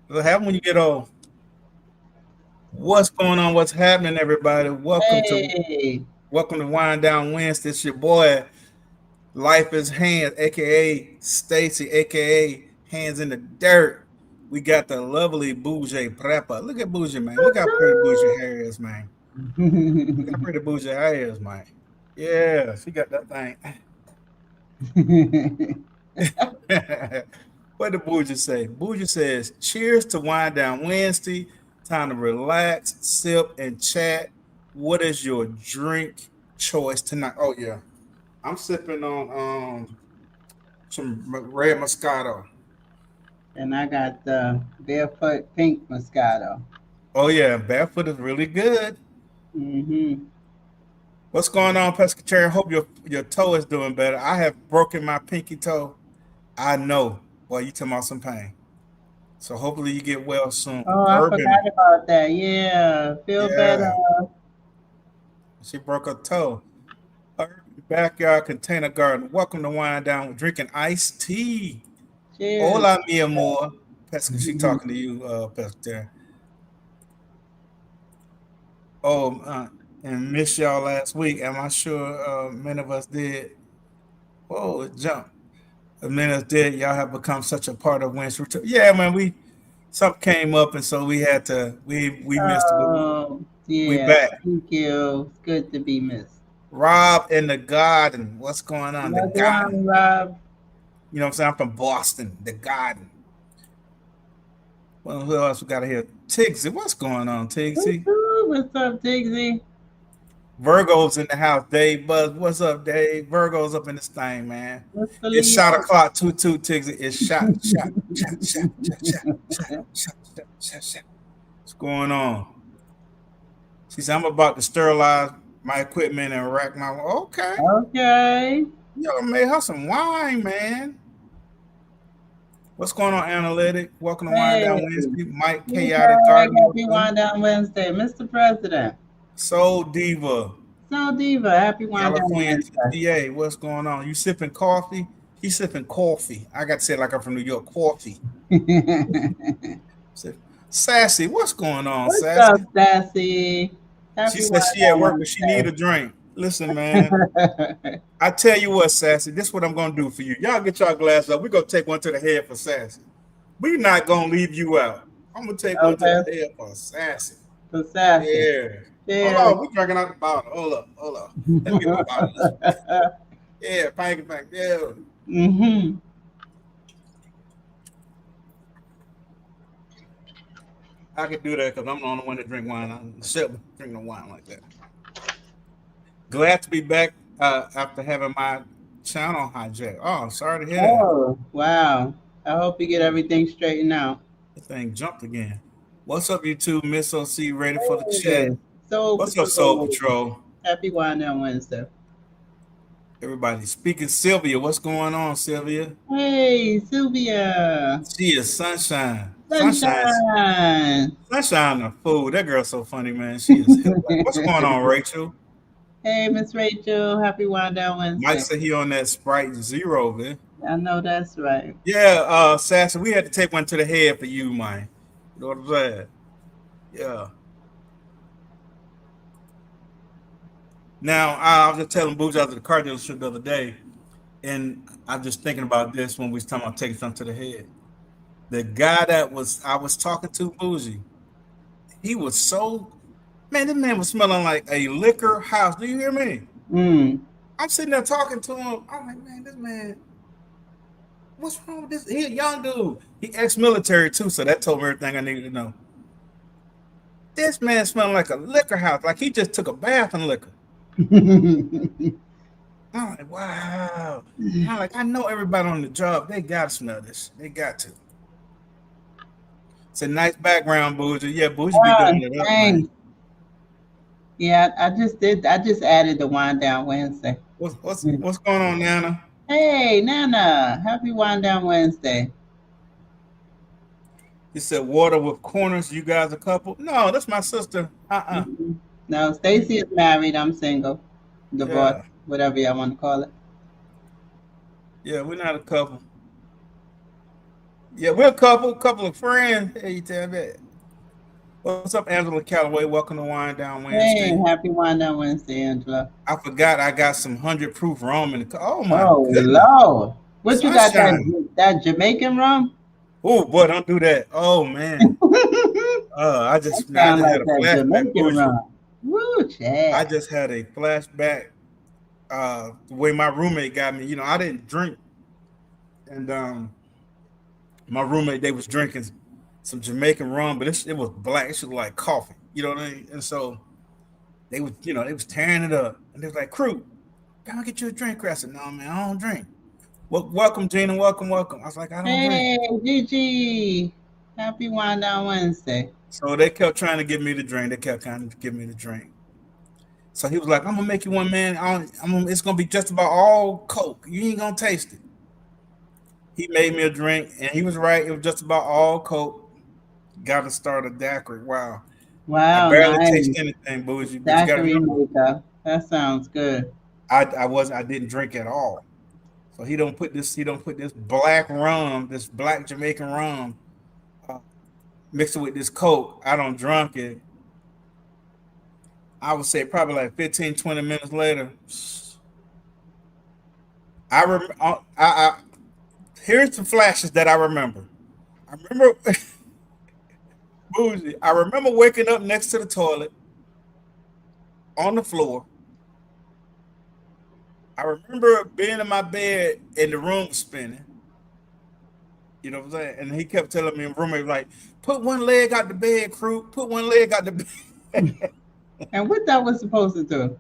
It'll happen when you get old. What's going on? What's happening, everybody? Hey, Welcome to Wind Down Wednesday. It's your boy, Life is Hands, aka Stacy, aka Hands in the Dirt. We got the lovely Bougie Prepa. Look at Bougie, man. Look how pretty Bougie hair is, man. Look how pretty Bougie hair is, man. Yeah, she got that thing. What did Bougie say? Bougie says, cheers to Wind Down Wednesday. Time to relax, sip, and chat. What is your drink choice tonight? Oh, yeah. I'm sipping on some red Moscato. and I got the barefoot pink Moscato. Oh, yeah. Barefoot is really good. Mm-hmm. What's going on, Pescatarian? Hope your toe is doing better. I have broken my pinky toe. I know. Boy, you talking about some pain. So hopefully you get well soon. Oh, I Urban. forgot about that. Yeah, feel better. Yeah. She broke her toe. Urban Backyard Container Garden. Welcome to Wind Down with drinking iced tea. Cheers. Hola, mi amor. Pesca, she talking to you, Pesca. Oh, and missed y'all last week. Am I sure many of us did? Whoa, it jumped. Many of us did. Y'all have become such a part of Wins Return. Yeah, man, something came up, and so we had to. We missed it, but we Yeah, back. thank you. It's good to be missed. Rob in the garden. What's going on? The Another garden. one, Rob. You know what I'm saying? I'm from Boston. The garden. Well, who else we got here? Tigsy. What's going on, Tigsy? Woo-hoo. What's up, Dixie? Virgo's in the house. Dave Buzz. What's up, Dave? Virgo's up in this thing, man. What's the It's shot Leo? o'clock, 2-2, Tigsy. It's shot. What's going on? She said, I'm about to sterilize my equipment and rack my. Okay. Okay. Yo, made her some wine, man. What's going on, Analytic? Welcome to Wind Hey, Down Wednesday. Mike, Chaotic hey, Garden. happy Wind Down Wednesday, Mr. President. Soul Diva. So Diva, happy Wind Down California Wednesday. GTA. What's going on? You sipping coffee? He's sipping coffee. I got to say it like I'm from New York. Coffee. Sassy, what's going on, What's up, Sassy? Sassy? She Happy said Wind she at work, but she need Down a drink. Listen, man. Wednesday. I tell you what, Sassy. This is what I'm gonna do for you. Y'all get y'all glass up. We're gonna take one to the head for Sassy. We're not gonna leave you out. I'm gonna take one to Okay, the head for Sassy. so Sassy. Yeah. Hold Cheers. on, we drinking out the bottle. Hold up. Let me get my bottle. Yeah, thank you. Yeah. Mm-hmm. I could do that because I'm the only one that drink wine. I'm seldom drinking wine like that. Glad to be back after having my channel hijacked. Oh, I'm sorry to hear that. Oh, wow. I hope you get everything straightened out. The thing jumped again. What's up, you two? Miss OC ready for the chat? Hey, Soul What's up, Soul Patrol. Patrol? Happy Wind Down Wednesday. Everybody speaking. Sylvia, what's going on, Sylvia? Hey, Sylvia. She is sunshine. Sunshine. Sunshine, a fool. That girl's so funny, man. She is hip. Like, what's going on, Rachel? Hey, Miss Rachel. Happy Wind Down Mike Wednesday. said he on that Sprite Zero, man. I know that's right. Yeah, Sassy, we had to take one to the head for you, man. You know what I'm saying? Yeah. Now, I was just telling Boots out to the car dealership the other day, and I'm just thinking about this when we was talking about taking something to the head. The guy that I was talking to, Bougie, he was so man, this man was smelling like a liquor house. Do you hear me? Mm. I'm sitting there talking to him. I'm like, man, this man, what's wrong with this? He a young dude. He ex-military too, so that told me everything I needed to know. This man smelling like a liquor house, like he just took a bath in liquor. I'm like, wow. I'm like, I know everybody on the job, they gotta smell this. They got to. It's a nice background, Bougie. Yeah, Bougie be Ah, doing it up, man. thanks. Yeah, I just did. I just added the Wind Down Wednesday. What's going on, Nana? Hey, Nana. Happy Wind Down Wednesday. He said water with corners. You guys a couple? No, that's my sister. Mhm. No, Stacy is married. I'm single. Divorced, Yeah, whatever y'all want to call it. yeah, we're not a couple. Yeah, we're a couple of friends. Hey, you tell that. What's up, Angela Calloway? Welcome to Wine Down Hey, Wednesday. happy Wine Down Wednesday, Angela. I forgot I got some 100 proof rum in the car. Oh my Oh goodness. Lord, what you got Sunshine. that Jamaican rum? Oh boy, don't do that. Oh man. That I sound just had like a that flashback, Jamaican bougie. rum. Woo, I Chad. just had a flashback. The way my roommate got me. I didn't drink, and my roommate they was drinking some Jamaican rum, but it was black. It was like coffee. You know what I mean? And so they was tearing it up, and they was like, "Crew, can I get you a drink?" I said, "No, man, I don't drink." Well, welcome, Gina. Welcome, welcome. I was like, "I don't drink." Hey, Gigi. Happy Wine Down Wednesday. So they kept trying to get me to drink. They kept trying to get me to drink. So he was like, "I'm gonna make you one, man. It's gonna be just about all Coke. You ain't gonna taste it." He made me a drink, and he was right. It was just about all Coke. Got to start a daiquiri. Wow, I Wow, barely taste nice. anything, bougie. But you got to Daiquiri remember, maker. That sounds good. I didn't drink at all. So he don't put this black rum, this black Jamaican rum, uh, mix it with this Coke. I don't drunk it. I would say probably like 15, 20 minutes later. I rem- I here's some flashes that I remember. I remember bougie. I remember waking up next to the toilet on the floor. I remember being in my bed and the room was spinning. You know what I'm saying? And he kept telling me, roommate, like, put one leg out the bed, crew. Put one leg out the bed. And what that was supposed to do?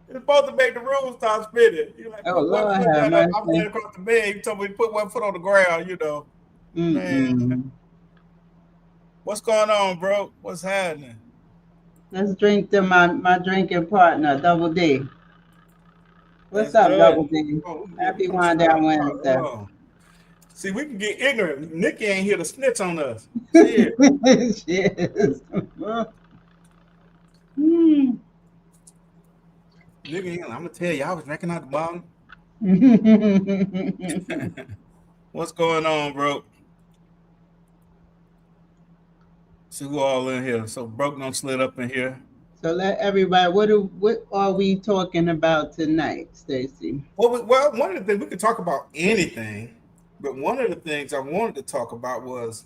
It's supposed to make the room start spinning. You're like, Oh put one Lord foot have down there. I'm laying mercy. across the bed. He told me to put one foot on the ground. Man, Mm-mm. what's going on, bro? What's happening? Let's drink to my drinking partner, Double D. What's Let's up, do it. Double D? Oh, let me Happy put Wine you right Down up top. Wednesday. Hold on. See, we can get ignorant. Nikki ain't here to snitch on us. Shit. Cheers. Mm. Nikki, I'm going to tell you, I was drinking out the bottom. What's going on, bro? See who all in here. So Broke don't slid up in here. So let everybody. What are we talking about tonight, Stacy? Well, one of the things we could talk about anything, but one of the things I wanted to talk about was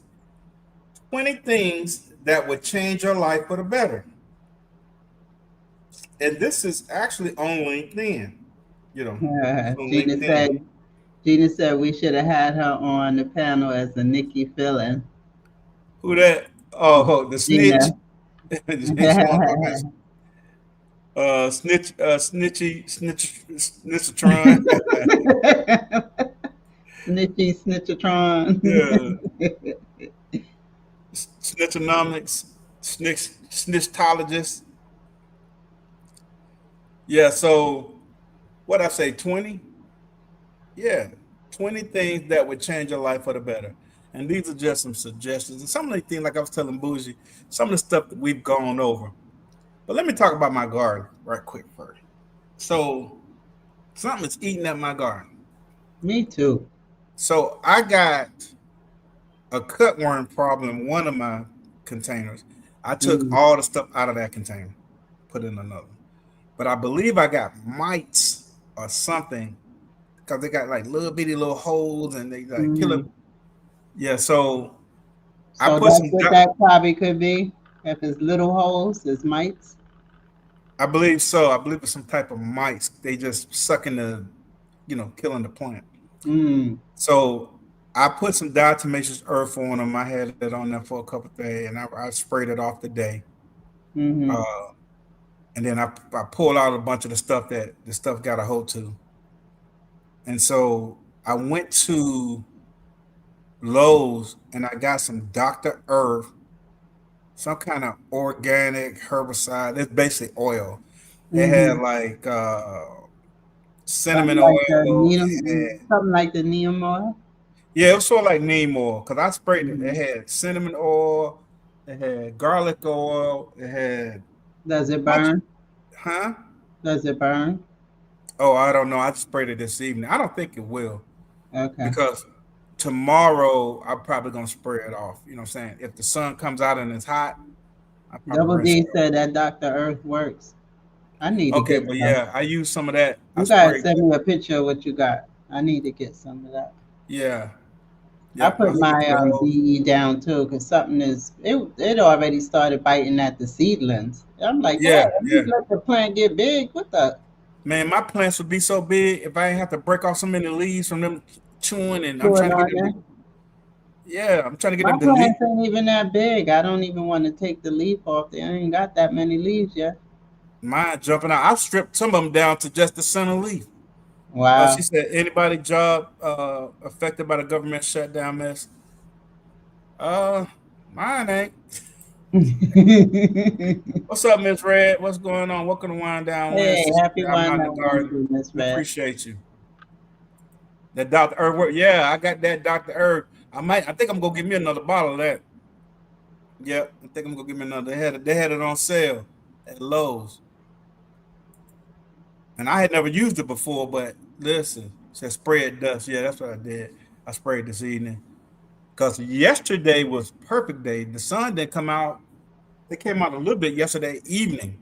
20 things that would change your life for the better. And this is actually on LinkedIn. It's on Gina LinkedIn. said. Gina said we should have had her on the panel as a Nikki Fillin. Who that? Oh, the snitch. Gina. She want to talk about snitchatron. Snitchy Snitchatron. Yeah, snitchonomics, snitchtologist. Yeah, so what I say, 20? Yeah, 20 things that would change your life for the better. And these are just some suggestions. And some of the things, like I was telling Bougie, some of the stuff that we've gone over. But let me talk about my garden right quick first. So something's eating at my garden. Me too. So I got a cutworm problem in one of my containers. I took Mm. all the stuff out of that container, put in another. But I believe I got mites or something because they got like little bitty little holes and they like kill it. Mm. Yeah, so I So put that's some. what that probably could be. If it's little holes, it's mites. I believe so. I believe it's some type of mites. They just sucking killing the plant. Mm. So I put some diatomaceous earth on them. I had it on there for a couple of days, and I sprayed it off today. Mm-hmm. Uh, and then I pulled out a bunch of the stuff that the stuff got a hold to. And so I went to Lowe's and I got some Dr. Earth, some kind of organic herbicide. It's basically oil. It had Mm-hmm. like cinnamon oil. Something like the neem oil. Yeah, it was sort of like neem oil because I sprayed it. It Mm-hmm. had cinnamon oil, it had garlic oil, it had Does a it bunch of, burn? huh? Does it burn? Oh, I don't know. I just sprayed it this evening. I don't think it will Okay. because tomorrow I'm probably gonna spray it off. You know what I'm saying? If the sun comes out and it's hot, I probably Double rinse it D off. said that Dr. Earth works. I need to Okay, get but some. yeah, I use some of that. I You gotta sprayed send that. me a picture of what you got. I need to get some of that. Yeah, I yeah. I put hooked it my to the whole. DE down too, because something is it already started biting at the seedlings. I'm like, Dad, Yeah, let me yeah. let the plant get big. What the Man, my plants would be so big if I ain't have to break off so many leaves from them chewing, and I'm going trying to get on them. there? Yeah, I'm trying to get My them to leaf. plants ain't even that big. I don't even want to take the leaf off. They ain't got that many leaves yet. Mine jumping out. I stripped some of them down to just the center leaf. She Wow. said, anybody job affected by the government shutdown mess? Uh, Mine ain't. Hey, What's up, Miss Red? What's going on? Welcome to Wind Down Wednesday. happy I'm one out in the that garden. Wednesday, Miss We Red. appreciate you. That Dr. Herb work. Yeah, I got that Dr. Herb. I think I'm gonna give me another bottle of that. Yep, I think I'm gonna give me another. They had it on sale at Lowe's. And I had never used it before, but listen, said spread dust. Yeah, that's what I did. I sprayed this evening. Because yesterday was perfect day. The sun didn't come out. It came out a little bit yesterday evening.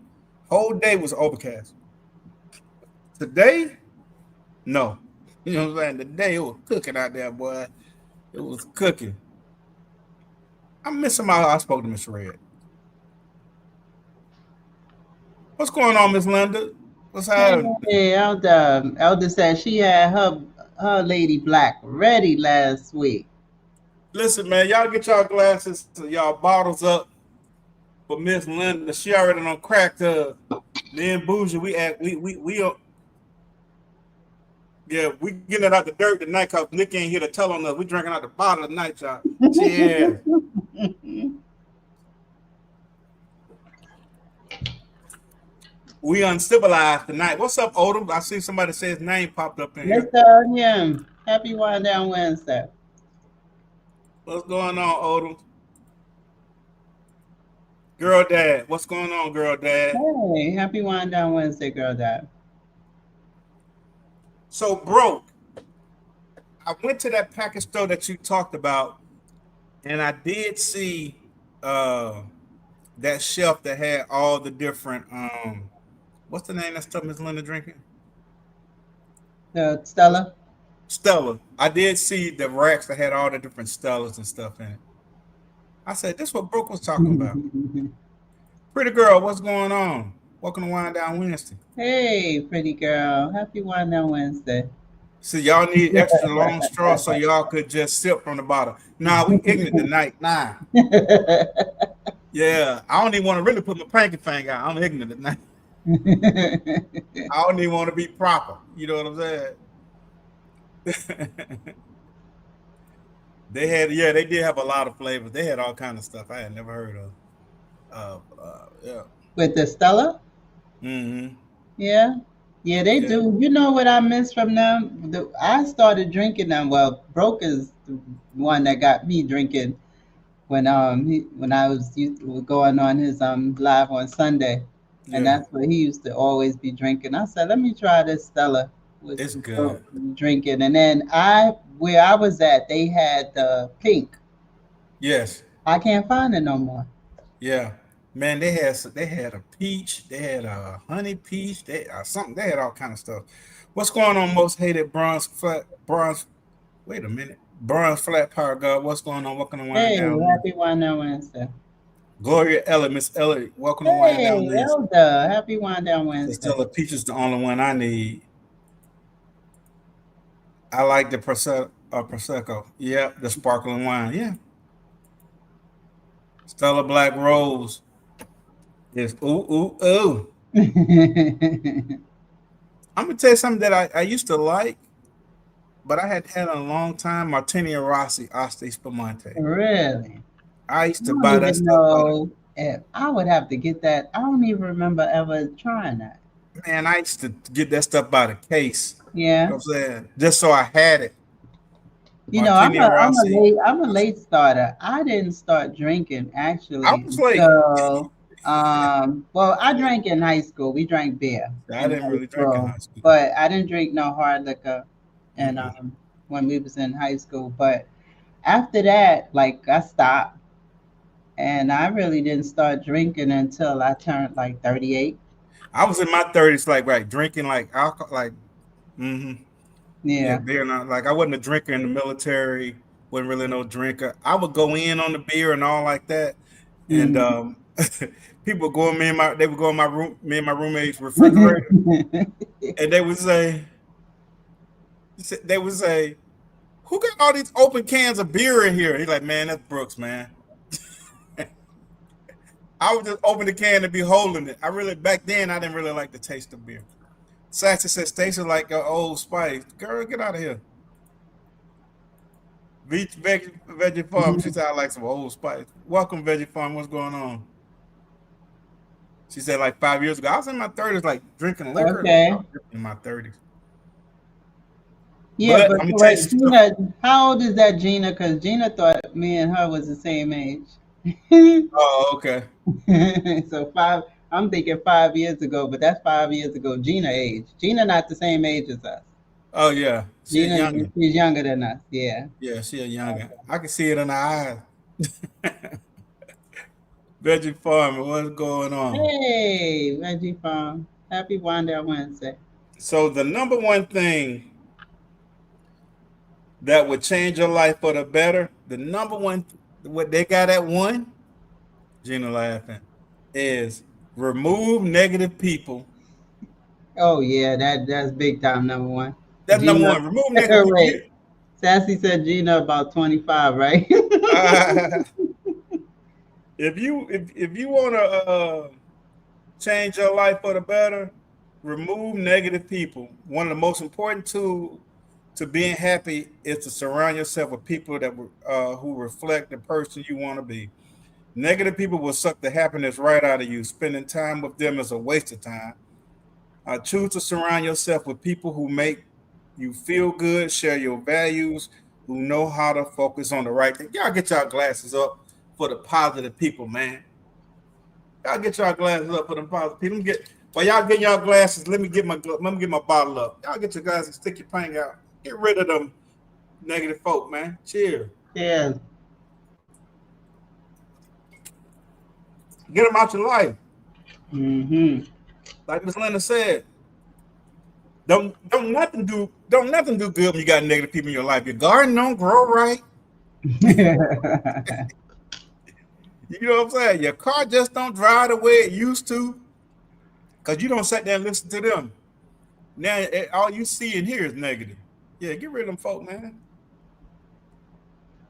Whole day was overcast. Today, no. You know what I'm saying? Today it was cooking out there, boy. It was cooking. I'm missing my I spoke to Miss Red. What's going on, Miss Linda? What's happening? Hey, Elder. Elder said she had her lady black ready last week. Listen, man, y'all get y'all glasses, y'all bottles up for Miss Linda. She already done cracked her. Me and Bougie, we act yeah, we getting it out the dirt tonight because Nick ain't here to tell on us. We drinking out the bottle tonight, y'all. Cheers. We uncivilized tonight. What's up, Odom? I see somebody say his name popped up in here. Mr. Onion, happy one down Wednesday. What's going on, Odom? Girl Dad. What's going on, Girl Dad? Hey, happy one down Wednesday, girl. Dad. So, bro, I went to that package store that you talked about, and I did see uh that shelf that had all the different what's the name of that stuff Miss Linda drinking? Stella. Stella. I did see the racks that had all the different Stellas and stuff in it. I said, this is what Brooke was talking about. Pretty girl, what's going on? Welcome to Wind Down Wednesday. Hey, pretty girl, happy one down Wednesday. So y'all need extra long straw so y'all could just sip from the bottle. Nah, we ignorant tonight. Nah. Yeah, I don't even want to really put my pinky finger out. I'm ignorant tonight. I don't even want to be proper. You know what I'm saying? They did have a lot of flavors. They had all kind of stuff I had never heard of. Yeah. With the Stella? Mm-hmm. Yeah. Yeah, they Yeah. do. You know what I miss from them? I started drinking them. Well, Broke is the one that got me drinking when I was going on his live on Sunday, and Yeah. that's what he used to always be drinking. I said, let me try this Stella with It's some good. drinking, and then where I was at, they had the pink. Yes. I can't find it no more. Yeah. Man, they had a peach, they had a honey peach, they something, they had all kind of stuff. What's going on, most hated bronze? Wait a minute, bronze flat power god. What's going on? Welcome to Wind Hey, Down happy Wednesday. one on Wednesday. Gloria Ellie, Miss Ellie, welcome to Wind Down Hey, Wednesday. Elder, happy one down Just Wednesday. tell her peach is the only one I need. I like the prosecco. Yep, the sparkling wine. Yeah, Stella Black Rose is ooh ooh ooh. I'm gonna tell you something that I used to like, but I had had in a long time. Martini Rossi Asti Spumante. Really? I used I to don't buy that even stuff by the know if I would have to get that. I don't even remember ever trying that. man. I used to get that stuff by the case. You Yeah. know what I'm saying? Just so I had it. You know, Martini Rossi. I'm a late starter. I didn't start drinking I actually was late. until well, I drank in high school. We drank beer I in didn't high really drink in school, high school. but I didn't drink no hard liquor and Mm-mm. when we was in high school. But after that, like I stopped, and I really didn't start drinking until I turned like 38. I was in my 30s, like right, drinking like alcohol, like yeah, Yeah. beer. Not like I wasn't a drinker in the military. Wasn't really no drinker. I would go in on the beer and all like that, and Mhm. people go in they would go in my room, me and my roommate's refrigerator, and they would say, "Who got all these open cans of beer in here?" He's like, "Man, that's Brooks, man." I would just open the can and be holding it. I really back then I didn't really like the taste of beer. Sassy said, "Stacy like Old Spice." Girl, get out of here. Veggie Farm. She said, "I like some Old Spice." Welcome, Veggie Farm. What's going on? She said, like 5 years ago, I was in my 30s, like drinking liquor. I Okay. was in my 30s. Yeah, But but I'm gonna tell you wait, some stuff. Gina, how old is that Gina? Because Gina thought me and her was the same age. Oh, okay. So I'm thinking 5 years ago, but that's 5 years ago Gina age. Gina not the same age as us. Oh yeah, she a Gina, youngin. she's younger than us. Yeah. Yeah, she a youngin. I can see it in her eyes. Veggie Farm, what's going on? Hey, Reggie Farm. Happy Wanda Wednesday. So the number one thing that would change your life for the better, the number one, what they got at one, Gina laughing, is remove negative people. Oh yeah, that's big time number one. That's number Gina, one. Remove negative people. wait. Sassy said Gina about 25, right? Uh, if you want to change your life for the better, remove negative people. One of the most important tools to being happy is to surround yourself with people that who reflect the person you want to be. Negative people will suck the happiness right out of you. Spending time with them is a waste of time. Choose to surround yourself with people who make you feel good, share your values, who know how to focus on the right thing. Y'all get y'all glasses up for the positive people, man. Y'all get y'all glasses up for them positive people. While y'all get y'all glasses, let me get my bottle up. Y'all get your glasses, stick your pang out. Get rid of them negative folk, man. Cheers. Yeah. Get them out your life. Mm-hmm. Like Miss Linda said, don't nothing do good when you got negative people in your life. Your garden don't grow right. You know what I'm saying? Your car just don't drive the way it used to because you don't sit there and listen to them. Now all you see and hear is negative. Yeah, get rid of them folk, man.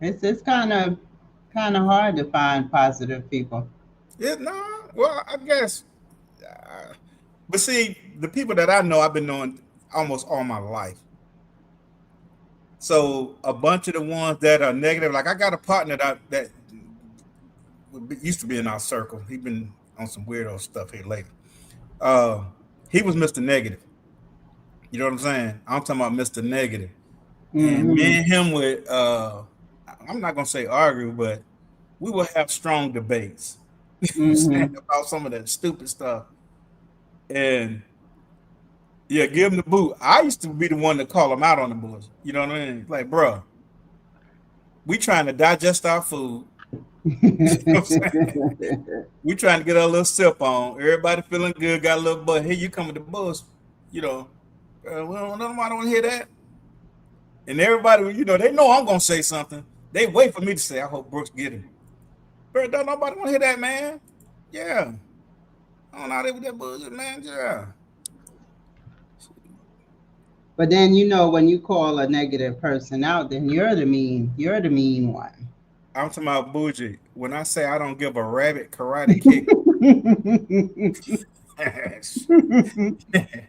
It's kind of hard to find positive people. Yeah, no. Well, I guess. Uh, but see, the people that I know, I've been knowing almost all my life. So a bunch of the ones that are negative, like I got a partner that used to be in our circle. He been on some weirdo stuff here lately. Uh, he was Mr. Negative. You know what I'm saying? I'm talking about Mr. Negative. And Mm-hmm. me and him would I'm not gonna say argue, but we would have strong debates. You know what I'm saying Mm-hmm. about some of that stupid stuff. And yeah, give him the boot. I used to be the one to call him out on the bullshit. You know what I mean? Like, bro, we trying to digest our food. You know what I'm saying? We trying to get a little sip on. Everybody feeling good, got a little butt. Here you come with the buzz. You know, nobody want to hear that. And everybody, they know I'm gonna say something. They wait for me to say, "I hope Brooks get him." Bro, don't nobody want to hear that, man. Yeah, I don't know how they with that bullshit, man. Yeah, But then when you call a negative person out, then you're the mean one. I'm talking about bougie. When I say I don't give a rabbit karate kick,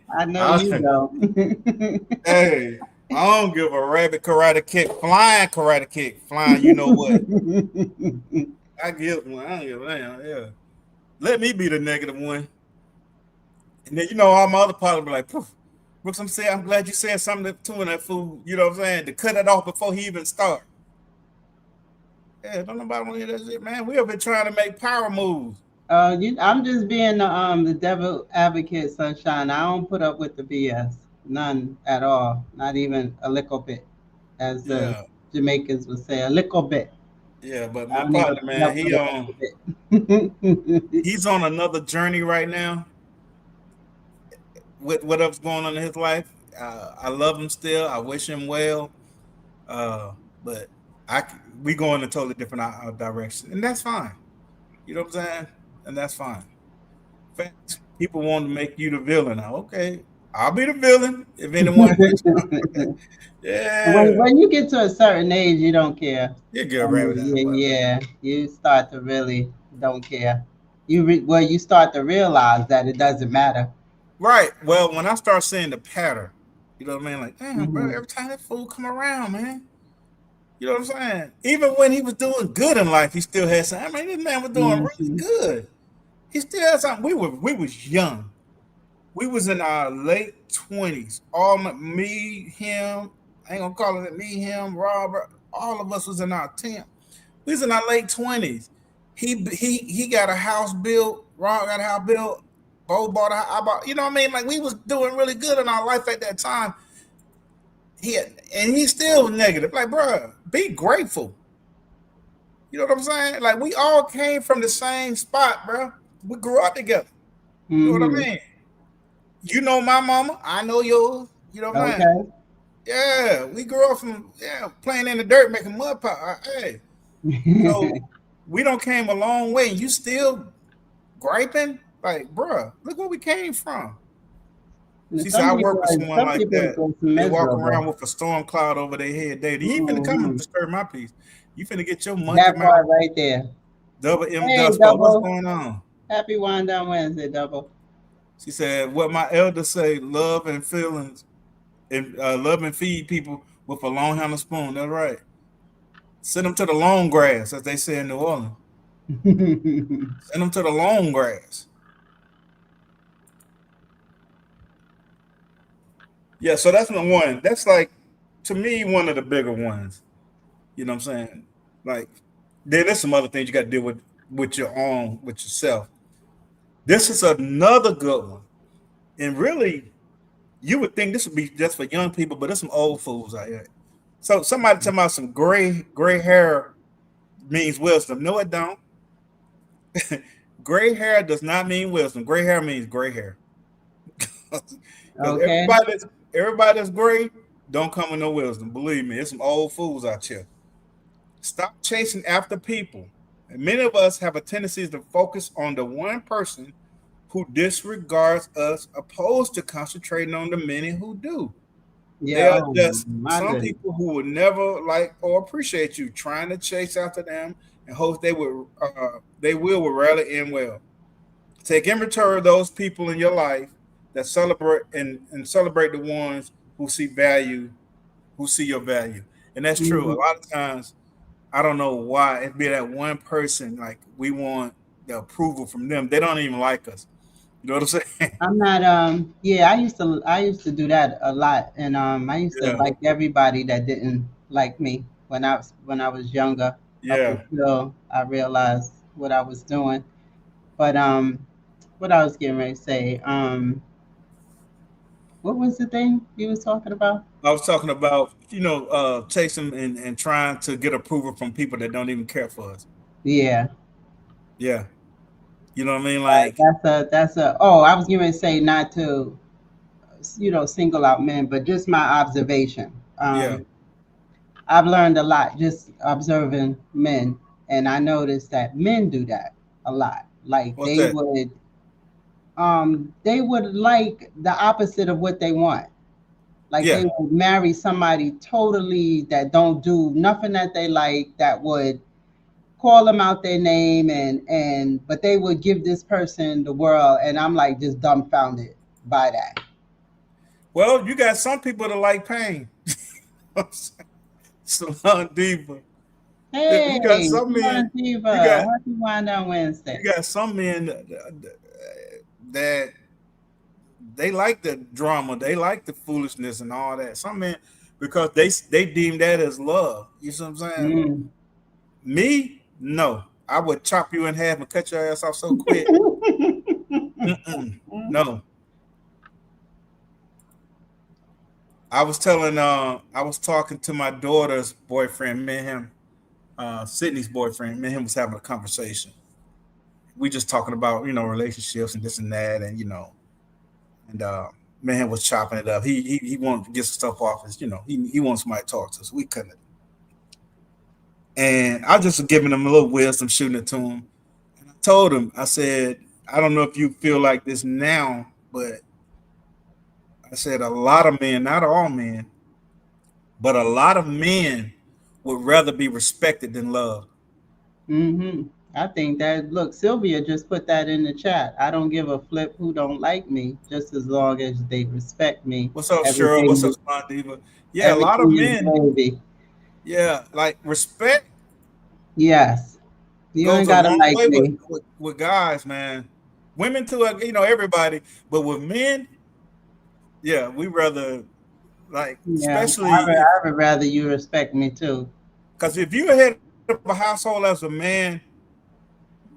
I know you I, don't. hey, I don't give a rabbit karate kick, flying karate kick, flying. You know what? I give one. I don't give a damn. Yeah, let me be the negative one, and then all my other partners be like, "Poof, Brooks, I'm glad you said something to in that food." You know what I'm saying? To cut it off before he even start. Yeah, don't nobody want to hear that shit, man. We have been trying to make power moves. I'm just being the devil advocate, sunshine. I don't put up with the BS, none at all, not even a little bit as the Yeah, Jamaicans would say, a little bit. yeah. But I my don't even partner, put man, up with a little bit. he's on another journey right now with whatever's going on in his life. I love him still. I wish him well. But we go in a totally different direction, and that's fine. You know what I'm saying? And that's fine. Facts. People want to make you the villain. Okay, I'll be the villain if anyone. when Yeah, when you get to a certain age, you don't care. you get I right with mean, that. yeah, Whatever. yeah, you start to really don't care. You start to realize that it doesn't matter. Right. Well, when I start seeing the pattern, you know what I mean? Like, damn, bro, Hmm. every time that fool come around, man. You know what I'm saying? Even when he was doing good in life, he still had something. I mean, this man was doing really Hmm. good. He still had something. We was young. We was in our late 20s. Me, him, I ain't gonna call it me, him, Robert. All of us was in our 10. We was in our late 20s. He got a house built. Rob got a house built. Bo bought a house. I bought. You know what I mean? Like we was doing really good in our life at that time. And he's still negative. Like, bro, be grateful. You know what I'm saying? Like we all came from the same spot, bro. We grew up together. You know what I Hmm. mean? You know my mama. I know yours. You know what I mean? Okay. Yeah, we grew up from playing in the dirt, making mud pie. Hey, so we don't came a long way, and you still griping? Like, bruh, look where we came from. And She said, I work with someone some like people that. go They walk miserable. around with a storm cloud over their head daily. You ain't finna come and Hmm. disturb my peace. You finna get your monkey That mouth part right there. double M Hey, dust for what's double. going on? Happy Wind Down Wednesday, double. She said, what my elders say, love and feelings, and love and feed people with a long handle spoon. That's right. Send them to the long grass, as they say in New Orleans. Send them to the long grass. Yeah, so that's the one. That's like, to me, one of the bigger ones. You know what I'm saying? Like, then there's some other things you got to deal with your own, with yourself. This is another good one. And really, you would think this would be just for young people, but there's some old fools out here. So somebody talking about some gray hair means wisdom. No, it don't. Gray hair does not mean wisdom. Gray hair means gray hair. Because Okay. everybody that's gray don't come with no wisdom. Believe me, there's some old fools out here. Stop chasing after people. And many of us have a tendency to focus on the one person who disregards us, opposed to concentrating on the many who do. They Yeah. are Oh just my some goodness. people who will never like or appreciate you, trying to chase after them and hope they will rarely end well. Take inventory of those people in your life that and celebrate the ones who see value, who see your value. And that's true. A Mhm. lot of times I don't know why it be that one person like we want the approval from them. They don't even like us. You know what I'm saying? I'm not yeah, I used to do that a lot, and I used to Yeah, like everybody that didn't like me when I was younger, up yeah. until I realized what I was doing. But what I was getting ready to say, what was the thing you was talking about? I was talking about chasing and trying to get approval from people that don't even care for us. Yeah. Yeah, you know what I mean. Right. Like, That's a oh, I was going to say not to single out men, but just my observation. yeah. I've learned a lot just observing men, and I noticed that men do that a lot. Like What's that? they would like the opposite of what they want. Like they Yeah. would marry somebody totally that don't do nothing that they like, that would call them out their name, and but they would give this person the world, and I'm like just dumbfounded by that. Well, you got some people that like pain. Salon diva. Yeah, you got Hey, some men. Salon You Diva, got happy Wind Down you Wednesday. got some men that they like the drama, they like the foolishness and all that. Some men because they deem that as love. You see what I'm saying? Mm. Me, no. I would chop you in half and cut your ass off so quick. Mm-mm. No, I was talking to my daughter's boyfriend, me and him, Sydney's boyfriend, me and him was having a conversation. We just talking about, relationships and this and that, and and me and him was chopping it up. He wanted to get some stuff off his, he wants somebody to talk to, so we couldn't. And I just was giving him a little wisdom, shooting it to him. And I told him, I said, I don't know if you feel like this now, but I said a lot of men, not all men, but a lot of men would rather be respected than loved. Mm-hmm. I think that, look, Sylvia just put that in the chat. I don't give a flip who don't like me, just as long as they respect me. What's up, Cheryl? What's up, Everything, Smart Diva? Yeah, a lot of everything is men, gravy. yeah, like respect Yes. You ain't goes a gotta long like way with, me. with, with guys, man. Women too, everybody, but with men, yeah, we rather like, Yeah. especially if I would rather you respect me too. because if you're head of a household as a man,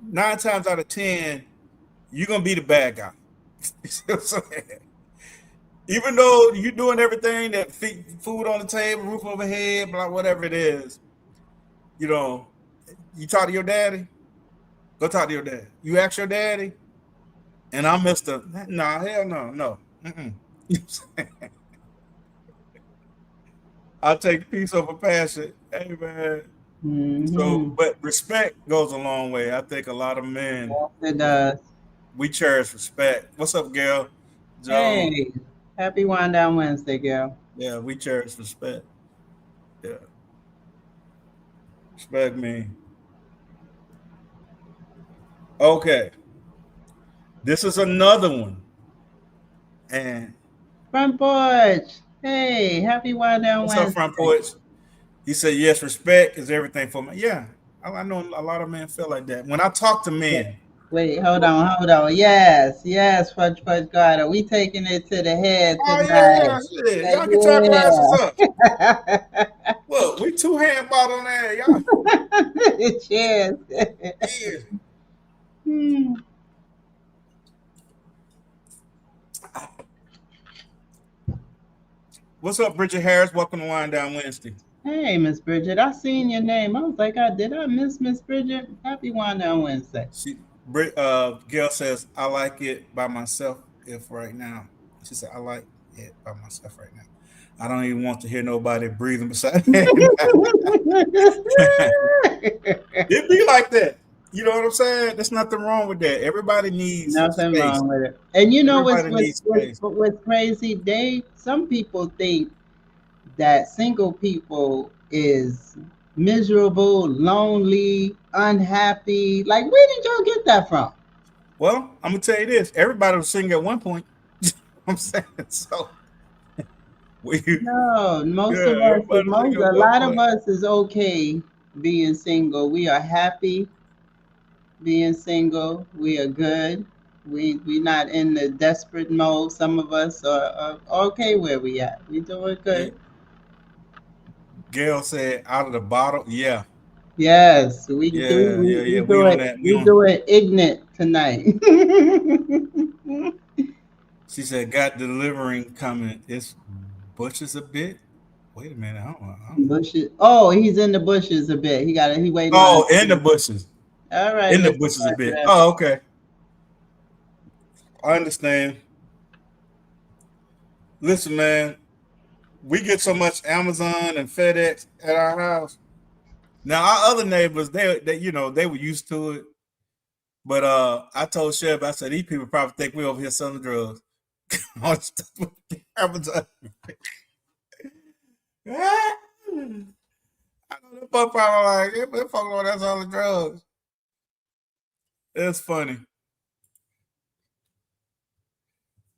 9 times out of 10, you're gonna be the bad guy. You see what I'm saying? Even though you're doing everything that food on the table, roof overhead, blah, whatever it is, you know, you talk to your daddy, go talk to your dad. You ask your daddy, and I'm Mr. Nah, hell no, no. Mm-mm. You know what I'm saying? I'll take peace over passion. Hey, man. So, Mm-hmm. but respect goes a long way. I think a lot of men, Yes, it yeah, does. we cherish respect. What's up, Gail? Joe. Hey, happy Wind Down Wednesday, girl. Yeah, we cherish respect. Yeah, respect me. Okay, this is another one. And Front porch. Hey, happy Wind Down what's up, front Wednesday. porch? He said, yes, respect is everything for me. Yeah, I know a lot of men feel like that. When I talk to men, Wait, hold on, hold on. Yes, yes, Fudge Fudge Carter. We taking it to the head oh, yeah, yeah, tonight. shit. Y'all get your glasses up. Yeah. Look, we two hand bottle there. Y'all, Cheers. yeah. Hmm. What's up, Bridget Harris? Welcome to Wind Down Wednesday. Hey, Miss Bridget. I seen your name. I was like, did I miss Miss Bridget? Happy Wind Down Wednesday. Gail says, I like it by myself if right now. She said, I like it by myself right now. I don't even want to hear nobody breathing beside me. It be like that. You know what I'm saying? There's nothing wrong with that. Everybody needs Nothing space. wrong with it. And you know Everybody needs space. what's crazy? Some people think that single people is miserable, lonely, unhappy. Like, where did y'all get that from? Well, I'm gonna tell you this. Everybody was singing at one point. I'm saying so. We, No, most of yeah, us, everybody was singing a at one lot of point. us is okay being single. We are happy being single. We are good. We not in the desperate mode. Some of us are okay where we at. We doing Yeah. good. Gail said, "Out of the bottle." Yeah, Yes, we do. yeah, yeah, We yeah. We do on it. that. We We on. do it ignorant tonight. She said, "Got delivering coming." It's Butch's a bit. Wait a minute. I don't know. Bushes. Oh, he's in the bushes a bit. He waiting on. Oh, in the bushes. All right, In the Mr. bushes a bit. President. Oh, okay. I understand. Listen, man. We get so much Amazon and FedEx at our house. Now our other neighbors, they were used to it. But I told Chef, I said these people probably think we over here selling drugs. Amazon. I know the fuck probably like, they fucking on that's all the drugs. It's funny.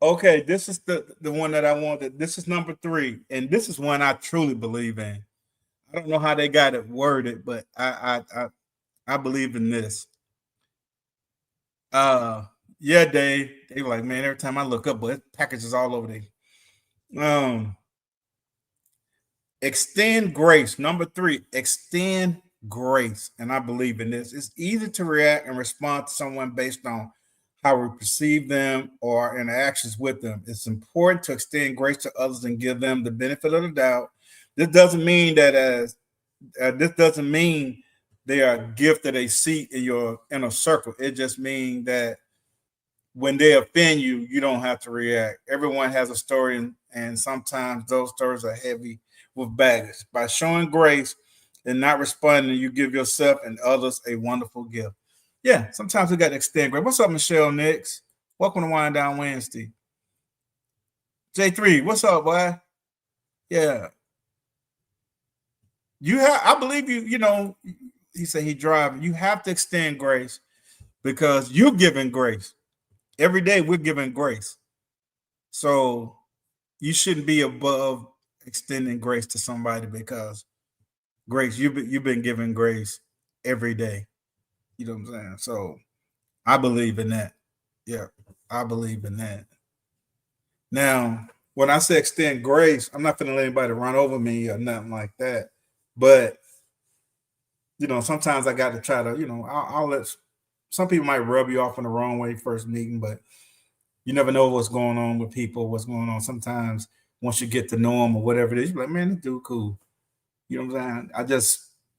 Okay, this is the one that I wanted. This is number 3, and this is one I truly believe in. I don't know how they got it worded, but I believe in this. Uh, yeah, they were like, man, every time I look up, but packages all over there. Extend grace. Number 3, extend grace. And I believe in this. It's easy to react and respond to someone based on how we perceive them, or our interactions with them. It's important to extend grace to others and give them the benefit of the doubt. This doesn't mean that this doesn't mean they are gifted a seat in your inner circle. It just means that when they offend you, you don't have to react. Everyone has a story, and sometimes those stories are heavy with baggage. By showing grace and not responding, you give yourself and others a wonderful gift. Yeah, sometimes we got to extend grace. What's up, Michelle Nix? Welcome to Wind Down Wednesday. J3, what's up, boy? Yeah. I believe he said he driving. You have to extend grace because you're giving grace. Every day we're giving grace. So you shouldn't be above extending grace to somebody because grace, you've been giving grace every day. You know what I'm saying? So I believe in that. Yeah, I believe in that. Now, when I say extend grace, I'm not going to let anybody run over me or nothing like that. But sometimes I got to try to, I'll let some people might rub you off in the wrong way first meeting, but you never know what's going on with people, what's going on. Sometimes once you get to know them or whatever it is, you're like, man, this dude cool. You know what I'm saying?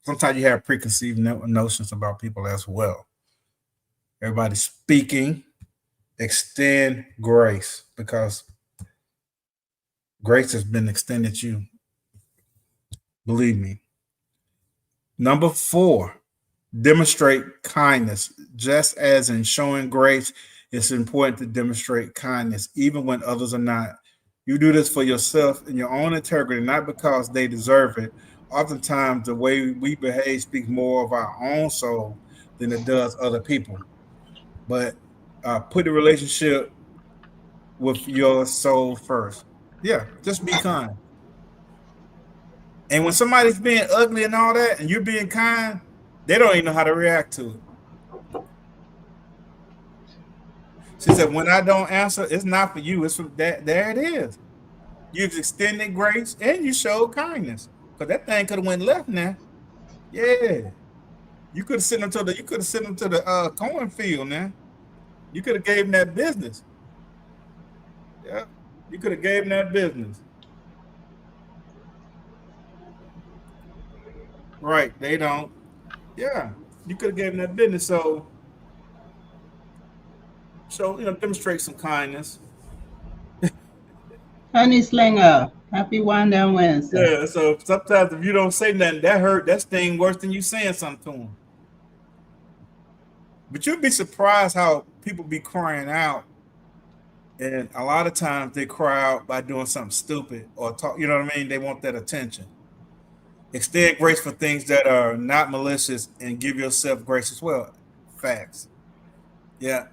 Sometimes you have preconceived notions about people as well. Everybody speaking, extend grace because grace has been extended to you. Believe me. Number 4, demonstrate kindness. Just as in showing grace, it's important to demonstrate kindness, even when others are not. You do this for yourself and your own integrity, not because they deserve it. Oftentimes, the way we behave speaks more of our own soul than it does other people. But put the relationship with your soul first. Yeah, just be kind. And when somebody's being ugly and all that, and you're being kind, they don't even know how to react to it. She said, when I don't answer, it's not for you. It's for that. There it is. You've extended grace and you showed kindness. Because that thing could have went left now. Yeah. You could have sent them to the cornfield now. You could have gave them that business. Yeah. You could have gave them that business. Right. They don't. Yeah. You could have gave them that business. So demonstrate some kindness. Honey Slinger, happy Wind Down Wednesday. Yeah. So sometimes if you don't say nothing, that sting worse than you saying something to them. But you'd be surprised how people be crying out. And a lot of times they cry out by doing something stupid or talk, you know what I mean? They want that attention. Extend grace for things that are not malicious and give yourself grace as well. Facts. Yeah.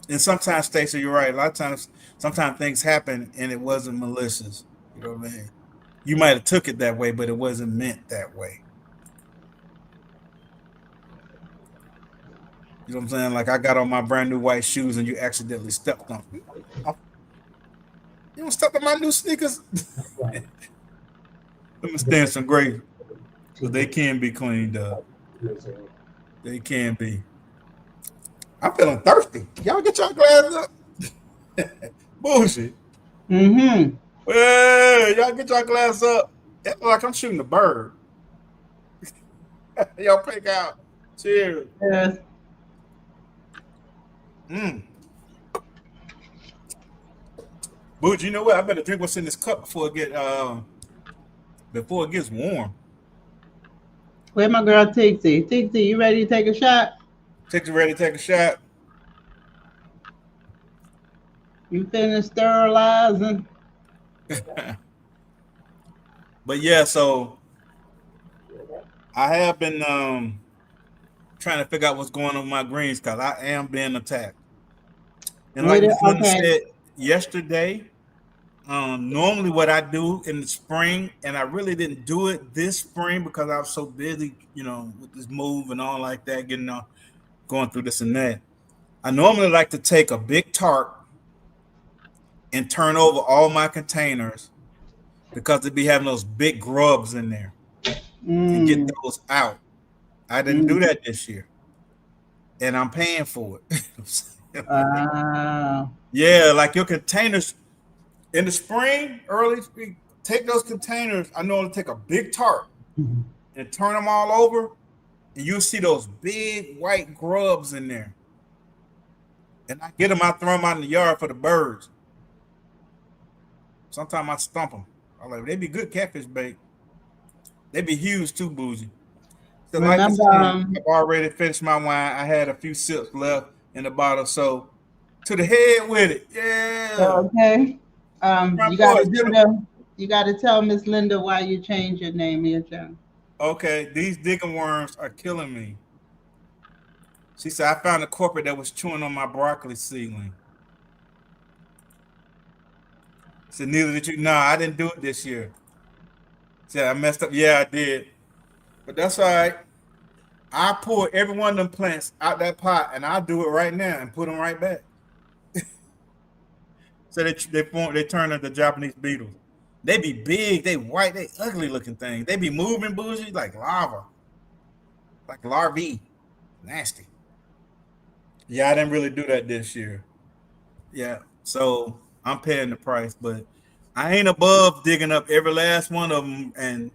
And sometimes, Stacey, you're right. A lot of times, sometimes things happen and it wasn't malicious. You know what I mean? You might have took it that way, but it wasn't meant that way. You know what I'm saying? Like I got on my brand new white shoes and you accidentally stepped on me. You don't step on my new sneakers. Let me stand some grace. So they can be cleaned up. They can be. I'm feeling thirsty. Y'all get your glass up. Bullshit. Mm-hmm. Well, y'all get your glass up. It's like I'm shooting a bird. Y'all pick out. Cheers. Yes. Booge, you know what? I better drink what's in this cup before it gets warm. Where my girl Tixie? Tixie, you ready to take a shot? Tixie ready to take a shot? You finished sterilizing? But yeah, so I have been trying to figure out what's going on with my greens because I am being attacked. And like Ms. Linda said yesterday, normally what I do in the spring, and I really didn't do it this spring because I was so busy, with this move and all like that, going through this and that. I normally like to take a big tarp and turn over all my containers because they'd be having those big grubs in there and get those out. I didn't do that this year, and I'm paying for it. Wow. Yeah, like your containers in the spring, early spring, take those containers. I know it'll take a big tarp and turn them all over, and you'll see those big white grubs in there. And I get them, I throw them out in the yard for the birds. Sometimes I stump them. I like they be good catfish bait. They be huge too, bougie. The life is Remember, hand. I've already finished my wine. I had a few sips left in the bottle, so to the head with it. Yeah, okay. my You got to boys. do the. You got to tell Miss Linda why you changed your name here, Joe. Okay, these digging worms are killing me. She said I found a corporate that was chewing on my broccoli seedling. Said neither did you. No, I didn't do it this year. Said I messed up. Yeah, I did, but that's all right. I pull every one of them plants out that pot, and I'll do it right now and put them right back. So they turn into Japanese beetles. They be big, they white, they ugly looking things. They be moving bougie like lava, like larvae, nasty. Yeah, I didn't really do that this year. Yeah, so I'm paying the price, but I ain't above digging up every last one of them and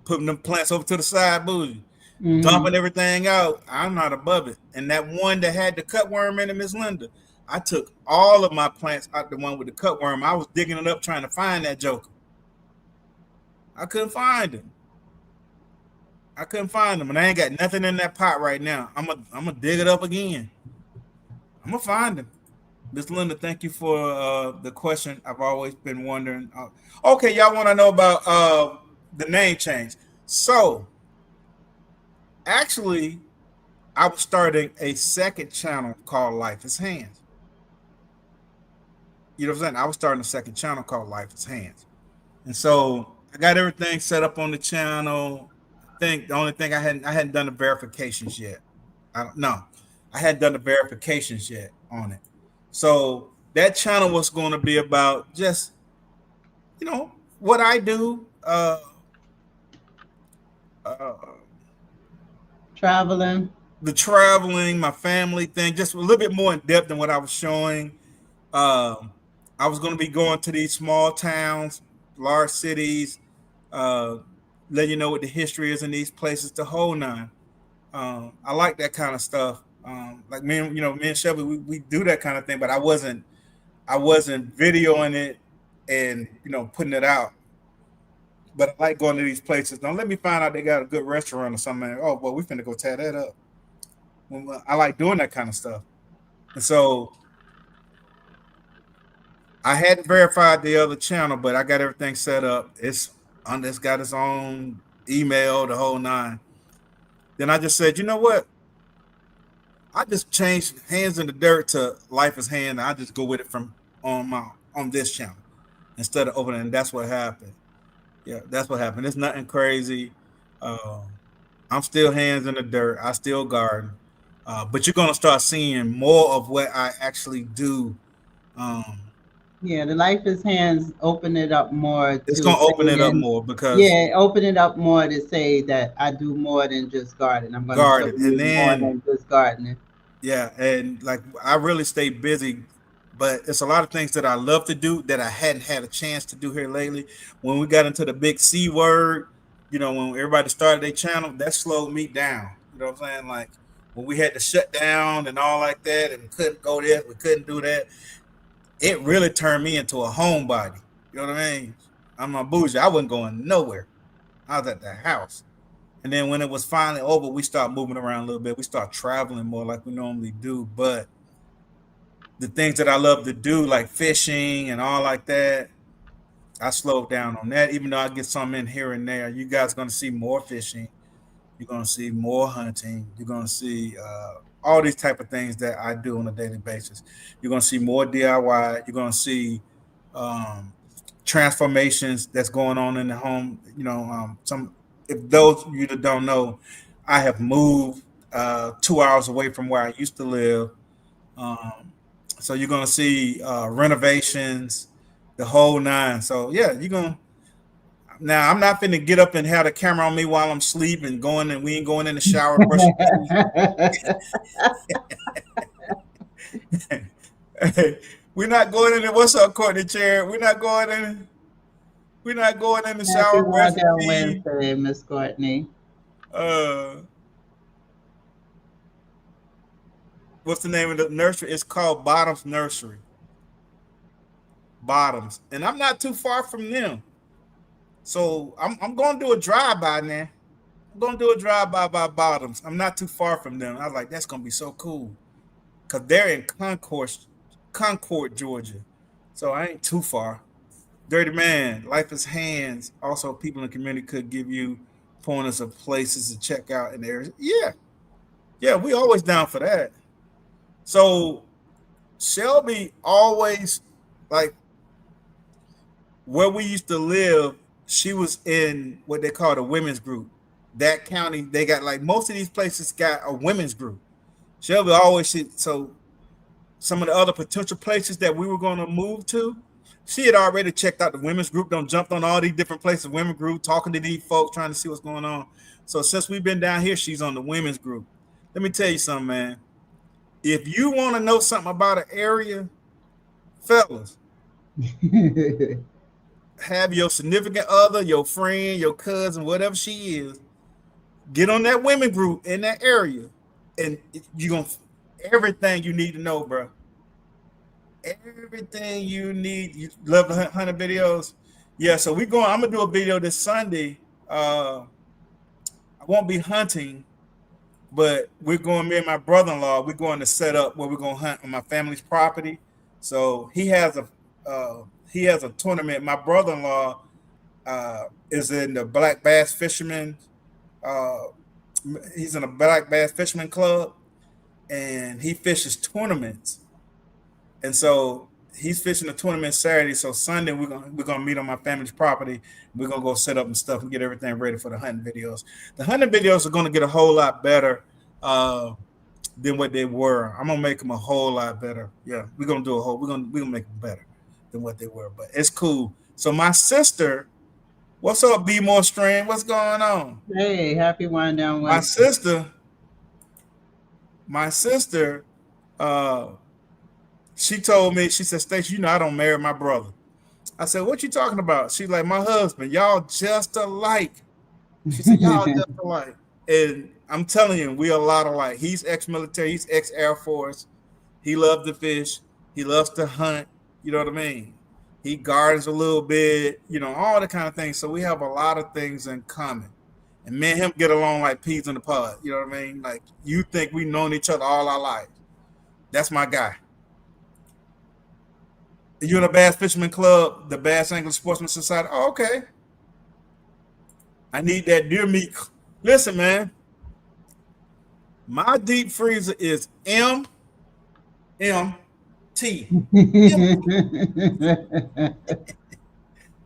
putting them plants over to the side, bougie, Hmm. dumping everything out. I'm not above it. And that one that had the cutworm in it, Miss Linda, I took all of my plants out the one with the cutworm. I was digging it up trying to find that joker. I couldn't find him. I couldn't find him, and I ain't got nothing in that pot right now. I'm gonna dig it up again. I'm gonna find him. Miss Linda, thank you for the question. I've always been wondering. Okay, y'all want to know about the name change? So actually, I was starting a second channel called Life is Hands. You know what I'm saying? I was starting a second channel called Life is Hands, and so I got everything set up on the channel. I think the only thing I hadn't done the verifications yet. I don't know. I hadn't done the verifications yet on it. So that channel was going to be about just what I do, uh, Traveling. the traveling, my family thing, just a little bit more in depth than what I was showing. Um, I was going to be going to these small towns, large cities, uh, let you know what the history is in these places, the whole nine. I like that kind of stuff. Like me and Shelby, we do that kind of thing, but I wasn't videoing it and putting it out. But I like going to these places. Don't let me find out they got a good restaurant or something. Oh, well, we finna go tear that up. Well, I like doing that kind of stuff. And so I hadn't verified the other channel, but I got everything set up. It's got its own email, the whole nine. Then I just said, you know what? I just changed hands in the dirt to life is hand. I just go with it from on this channel instead of opening. And that's what happened. Yeah, that's what happened. It's nothing crazy. Uh, I'm still hands in the dirt. I still garden, but you're gonna start seeing more of what I actually do. Um, Yeah, the Life is Hands open it up more it's to gonna open it up saying, more because yeah, open it up more to say that I do more than just garden. I'm going to show garden, and you more then than just gardening. yeah, and like I really stay busy, but it's a lot of things that I love to do that I hadn't had a chance to do here lately. When we got into the big C word, when everybody started their channel, that slowed me down. You know what I'm saying? Like when we had to shut down and all like that, and we couldn't go there, we couldn't do that. It really turned me into a homebody. You know what I mean? I'm a bougie. I wasn't going nowhere. I was at the house. And then when it was finally over, we start moving around a little bit. We start traveling more like we normally do. But the things that I love to do, like fishing and all like that, I slowed down on that. Even though I get some in here and there, you guys going to see more fishing. You're going to see more hunting. You're going to see all these type of things that I do on a daily basis. You're going to see more DIY. You're going to see um, transformations that's going on in the home. Some if those of you that don't know, I have moved 2 hours away from where I used to live. Um, so you're gonna see renovations, the whole nine. So yeah, you're gonna. Now I'm not finna get up and have the camera on me while I'm sleeping, going and we ain't going in the shower, brushing teeth. Hey, we're not going in. What's up, Courtney Chair? We're not going in. We're not going in the Happy shower, brushing Wonder teeth. Wednesday, Miss Courtney. Uh, what's the name of the nursery? It's called Bottoms Nursery. Bottoms, and I'm not too far from them. So I'm going to do a drive by now. I'm going to do a drive by Bottoms. I'm not too far from them. I was like, that's going to be so cool because they're in Concord, Georgia. So I ain't too far. Dirty Man, Life is Hands. Also, people in the community could give you pointers of places to check out in areas. Yeah, yeah, we always down for that. So Shelby always like where we used to live. She was in what they call the women's group. That county, they got like most of these places got a women's group. Shelby always so some of the other potential places that we were going to move to, she had already checked out the women's group, done jumped on all these different places, women group, talking to these folks, trying to see what's going on. So since we've been down here, she's on the women's group. Let me tell you something, man. If you want to know something about an area, fellas, have your significant other, your friend, your cousin, whatever she is, get on that women group in that area, and you're gonna everything you need to know, bro. Everything you need. You love the hunting videos. Yeah, so we going. I'm gonna do a video this Sunday. I won't be hunting, but we're going. Me and my brother-in-law. We're going to set up where we're gonna hunt on my family's property. So he has a tournament. My brother-in-law is in the Black Bass Fisherman. Uh, he's in a Black Bass Fisherman Club, and he fishes tournaments. And so he's fishing a tournament Saturday. So Sunday we're gonna meet on my family's property. We're gonna go set up and stuff and get everything ready for the hunting videos. The hunting videos are gonna get a whole lot better than what they were. I'm gonna make them a whole lot better. Yeah, we're gonna make them better than what they were. But it's cool. So my sister, what's up, Be More Strain? What's going on? Hey, happy Wind Down My Wednesday. sister, my sister, uh, she told me, she said, Stacey, I don't marry my brother. I said, what you talking about? She's like, my husband, y'all just alike. She said, y'all just alike. And I'm telling you, we a lot alike. He's ex-military, he's ex-Air Force. He loves to fish. He loves to hunt. You know what I mean? He gardens a little bit, all the kind of things. So we have a lot of things in common. And me and him get along like peas in the pod. You know what I mean? Like you think we've known each other all our lives. That's my guy. You're in a Bass Fisherman Club, the Bass Angler Sportsman Society. Oh, okay. I need that deer meat. Listen, man. My deep freezer is MT.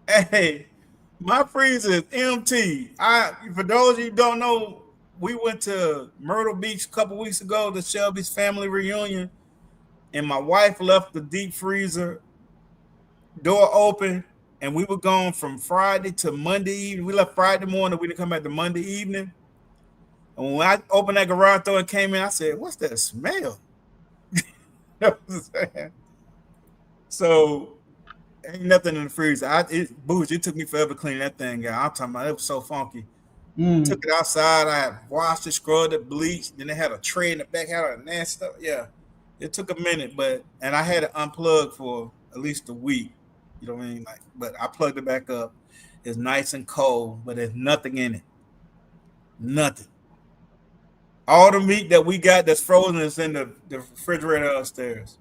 Hey, my freezer is MT. For those of you who don't know, we went to Myrtle Beach a couple weeks ago to Shelby's family reunion, and my wife left the deep freezer door open, and we were gone from Friday to Monday evening. We left Friday morning. We didn't come back to Monday evening. And when I opened that garage door and came in, I said, "What's that smell?" You know what I'm saying? So ain't nothing in the freezer. It took me forever to clean that thing out. I'm talking about it was so funky. Took it outside. I had washed it, scrubbed it, bleached. Then they had a tray in the back, had a nasty stuff. Yeah, it took a minute, and I had it unplugged for at least a week. You know what I mean? But I plugged it back up. It's nice and cold, but there's nothing in it. Nothing. All the meat that we got that's frozen is in the refrigerator upstairs.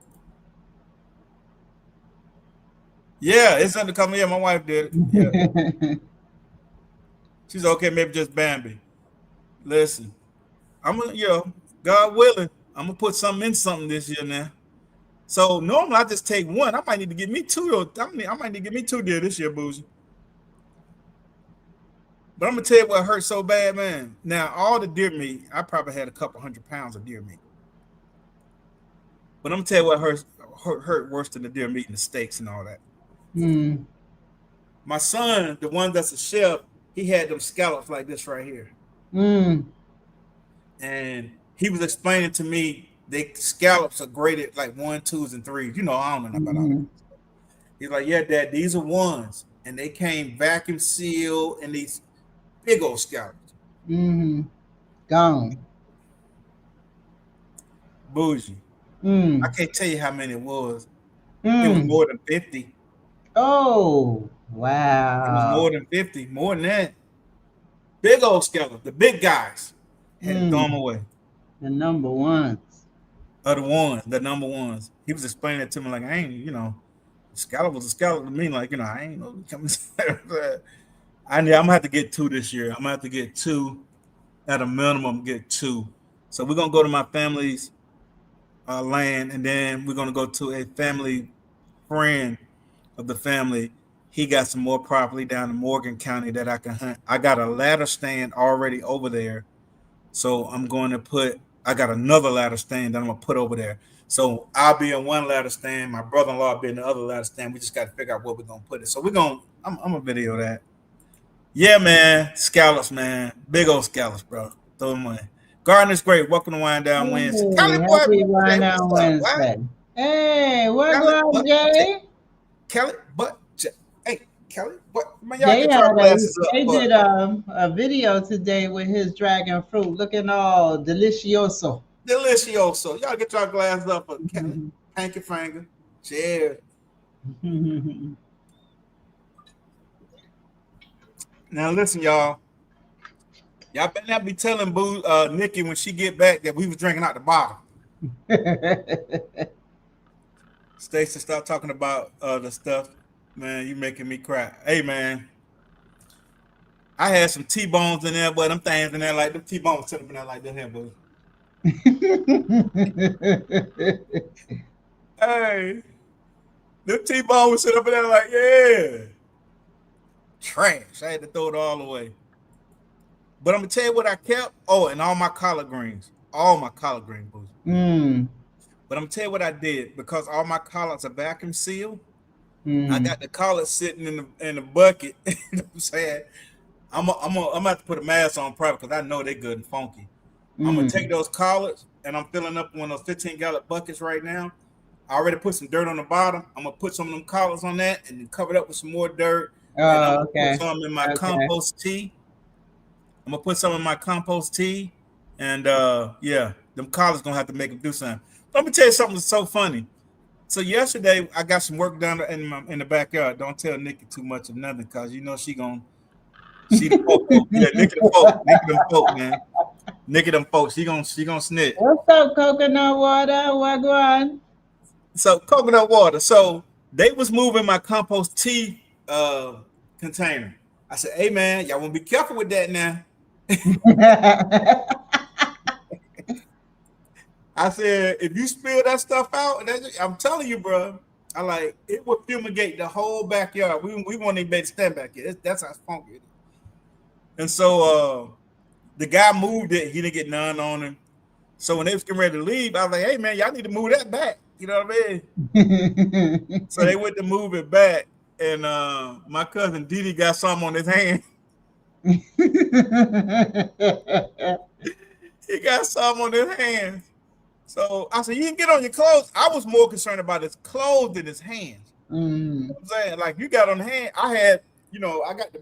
Yeah, it's in the company. Yeah, my wife did it. Yeah. She's okay, maybe just Bambi. Listen, I'm gonna, God willing, I'm gonna put something in something this year now. So normally I just take one. I might need to get me two. I might need to get me 2 deer this year, Boozy. But I'm gonna tell you what hurt so bad, man. Now all the deer meat, I probably had a couple 100 pounds of deer meat. But I'm gonna tell you what hurt worse than the deer meat and the steaks and all that. My son, the one that's a chef, he had them scallops like this right here. And he was explaining to me they scallops are graded like 1, 2s, and 3s. You know, I don't know nothing about all that. Mhm. He's like, yeah, Dad, these are ones, and they came vacuum sealed and these big old scallops. Mhm. Gone. Bougie. I Mm. can't tell you how many it was. It was Mm. more than 50. Oh, It was wow. more than 50, more than that. Big old scallops, the big guys had to throw them Mm. away. The number ones. Are the ones, the number ones. He was explaining it to me like I ain't, scallop was a scallop to me. Like, I ain't know coming. I'm gonna have to get 2 this year. I'm gonna have to get 2 at a minimum. Get 2. So we're gonna go to my family's land, and then we're gonna go to a family friend of the family. He got some more property down in Morgan County that I can hunt. I got a ladder stand already over there. So I'm going to put, I got another ladder stand that I'm going to put over there. So I'll be in one ladder stand. My brother-in-law will be in the other ladder stand. We just got to figure out where we're going to put it. So I'm going to video that. Yeah, man. Scallops, man. Big old scallops, bro. Throw them away. Gardener's great. Welcome to Wind Down Wednesday. Hey, Kelly Boy, happy Wine what's Down up? What? Wednesday. Hey, what Kelly, going, what? Jay? Kelly, what? Hey, Kelly, what? Man, y'all They get had y'all a glasses up, they but did a video today with his dragon fruit looking all delicioso. delicioso. Y'all get y'all glasses up, but Kelly, pinky finger. Cheers. Now listen, y'all. Y'all better not be telling Nikki when she get back that we was drinking out the bottle. Stacey, stop talking about the stuff, man. You making me cry. Hey, man, I had some T-bones in there, but them things in there like them T-bones sitting in there like that here, boy. Hey, them T-bones sitting up in there like, yeah, trash. I had to throw it all away. But I'm gonna tell you what I kept. Oh, and all my collard greens, boys. Mm, But I'm gonna tell you what I did because all my collards are vacuum sealed. I mm. got the collards sitting in the bucket. You know what I'm saying? I'm gonna have to put a mask on probably because I know they're good and funky. I'm gonna take Mm. those collards and I'm filling up one of those 15-gallon buckets right now. I already put some dirt on the bottom. I'm gonna put some of them collards on that and then cover it up with some more dirt. And I'm Oh, gonna put okay. some in my Okay. compost tea. I'm gonna put some in my compost tea, and yeah, them collards gonna have to make them do something. Let me tell you something that's so funny. So yesterday I got some work done in the backyard. Don't tell Nikki too much of nothing, cause you know she the folk. Yeah, Nikki them folk, man. Nikki them folks. She gonna snitch. What's up, coconut water? What going? So coconut water. So they was moving my compost tea container. I said, hey man, y'all wanna be careful with that now. I said, if you spill that stuff out, I'm telling you, bro, I like it would fumigate the whole backyard. We won't even be able to stand back here. That's how funky it is. And so the guy moved it. He didn't get none on him. So when they was getting ready to leave, I was like, hey man, y'all need to move that back. You know what I mean? So they went to move it back, and my cousin Didi got something on his hand. He got something on his hands. So I said, you can get on your clothes. I was more concerned about his clothes than his hands. You know what I'm saying? Like you got on the hand, I had, I got the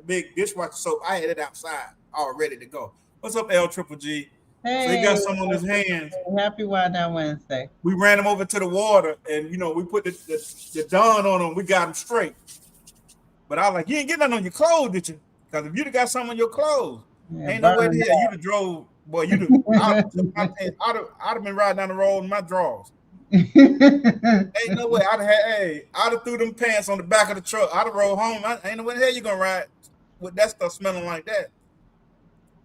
big dishwasher soap. I had it outside all ready to go. What's up, L Triple G? So he Hey, got some on his hands. happy Wild Down Wednesday. We ran him over to the water, and we put the Dawn on him. We got him straight. But I was like, you ain't getting nothing on your clothes, did you? Because if you'd have got something on your clothes, Yeah, ain't no way to burned hell you'd have drove. Boy, I'd have been riding down the road in my drawers. Ain't no way. I'd have threw them pants on the back of the truck. I'd have rolled home. Ain't no way the hell you gonna ride with that stuff smelling like that.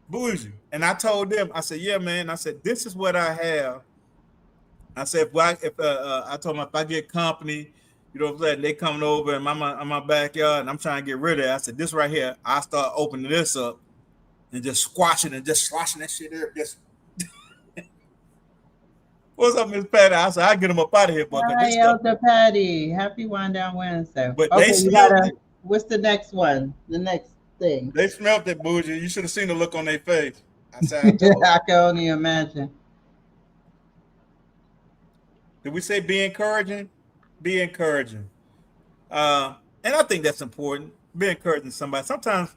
Bougie. And I told them, I said, yeah, man. I said, this is what I have. I said, I told them if I get company, what I'm saying, they coming over in my backyard and I'm trying to get rid of it. I said, this right here, I start opening this up and just squashing and just sloshing that shit there. Just what's up, Miss Patty? I said, I get them up out of here, boy. Hi, Elder Patty. Happy Wind Down Wednesday. But okay, they smelled it. What's the next one? The next thing. They smelled it, Bougie. You should have seen the look on their face. I said, I can only imagine. Did we say be encouraging? Be encouraging. And I think that's important. Be encouraging somebody. Sometimes,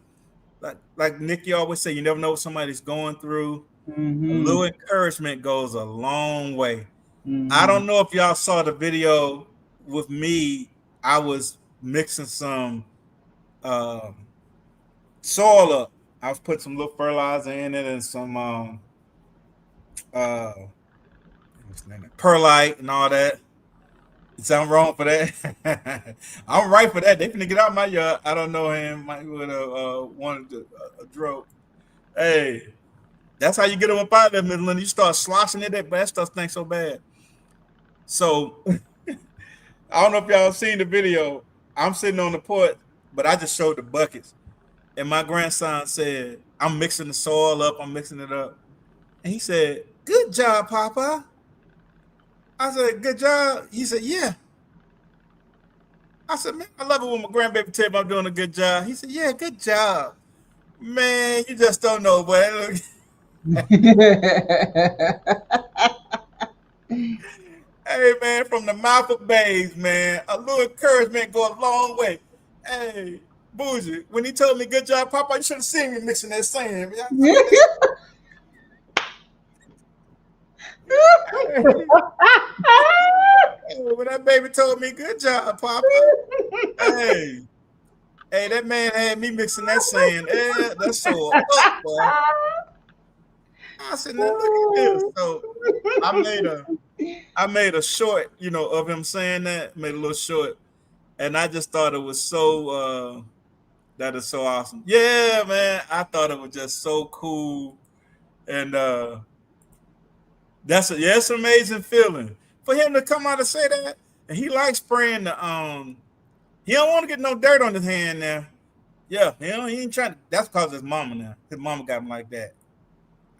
like Nikki always say, you never know what somebody's going through. A Mm-hmm. little encouragement goes a long way. I Mm-hmm. don't know if y'all saw the video with me. I was mixing some um, soil up. I was putting some little fertilizer in it and some uh, what's the name? Perlite and all that. Something wrong for that? I'm right for that. They finna get out my yard. I don't know him. Might would have wanted a drove. Hey, that's how you get them up out there, Midland. You start sloshing it. That stuff stinks so bad. So I don't know if y'all seen the video. I'm sitting on the porch, but I just showed the buckets. And my grandson said, I'm mixing the soil up. I'm mixing it up. And he said, good job, Papa. I said, good job. He said, yeah. I said, man, I love it when my grandbaby tell me I'm doing a good job. He said, yeah, good job. Man, you just don't know, boy. Hey, man, from the mouth of babes, man, a little encouragement go a long way. Hey, Bougie, when he told me good job, Papa, you should have seen me mixing that sand. When that baby told me good job, Papa, hey, hey, that man had me mixing that sand. Yeah, that's so up, boy. I said, now look at this. So I made a short, of him saying that, made a little short, and I just thought it was so that is so awesome. Yeah, man, I thought it was just so cool, and it's an amazing feeling for him to come out and say that. And he likes spraying the he don't want to get no dirt on his hand now. Yeah, he ain't trying to. That's because his mama now. His mama got him like that.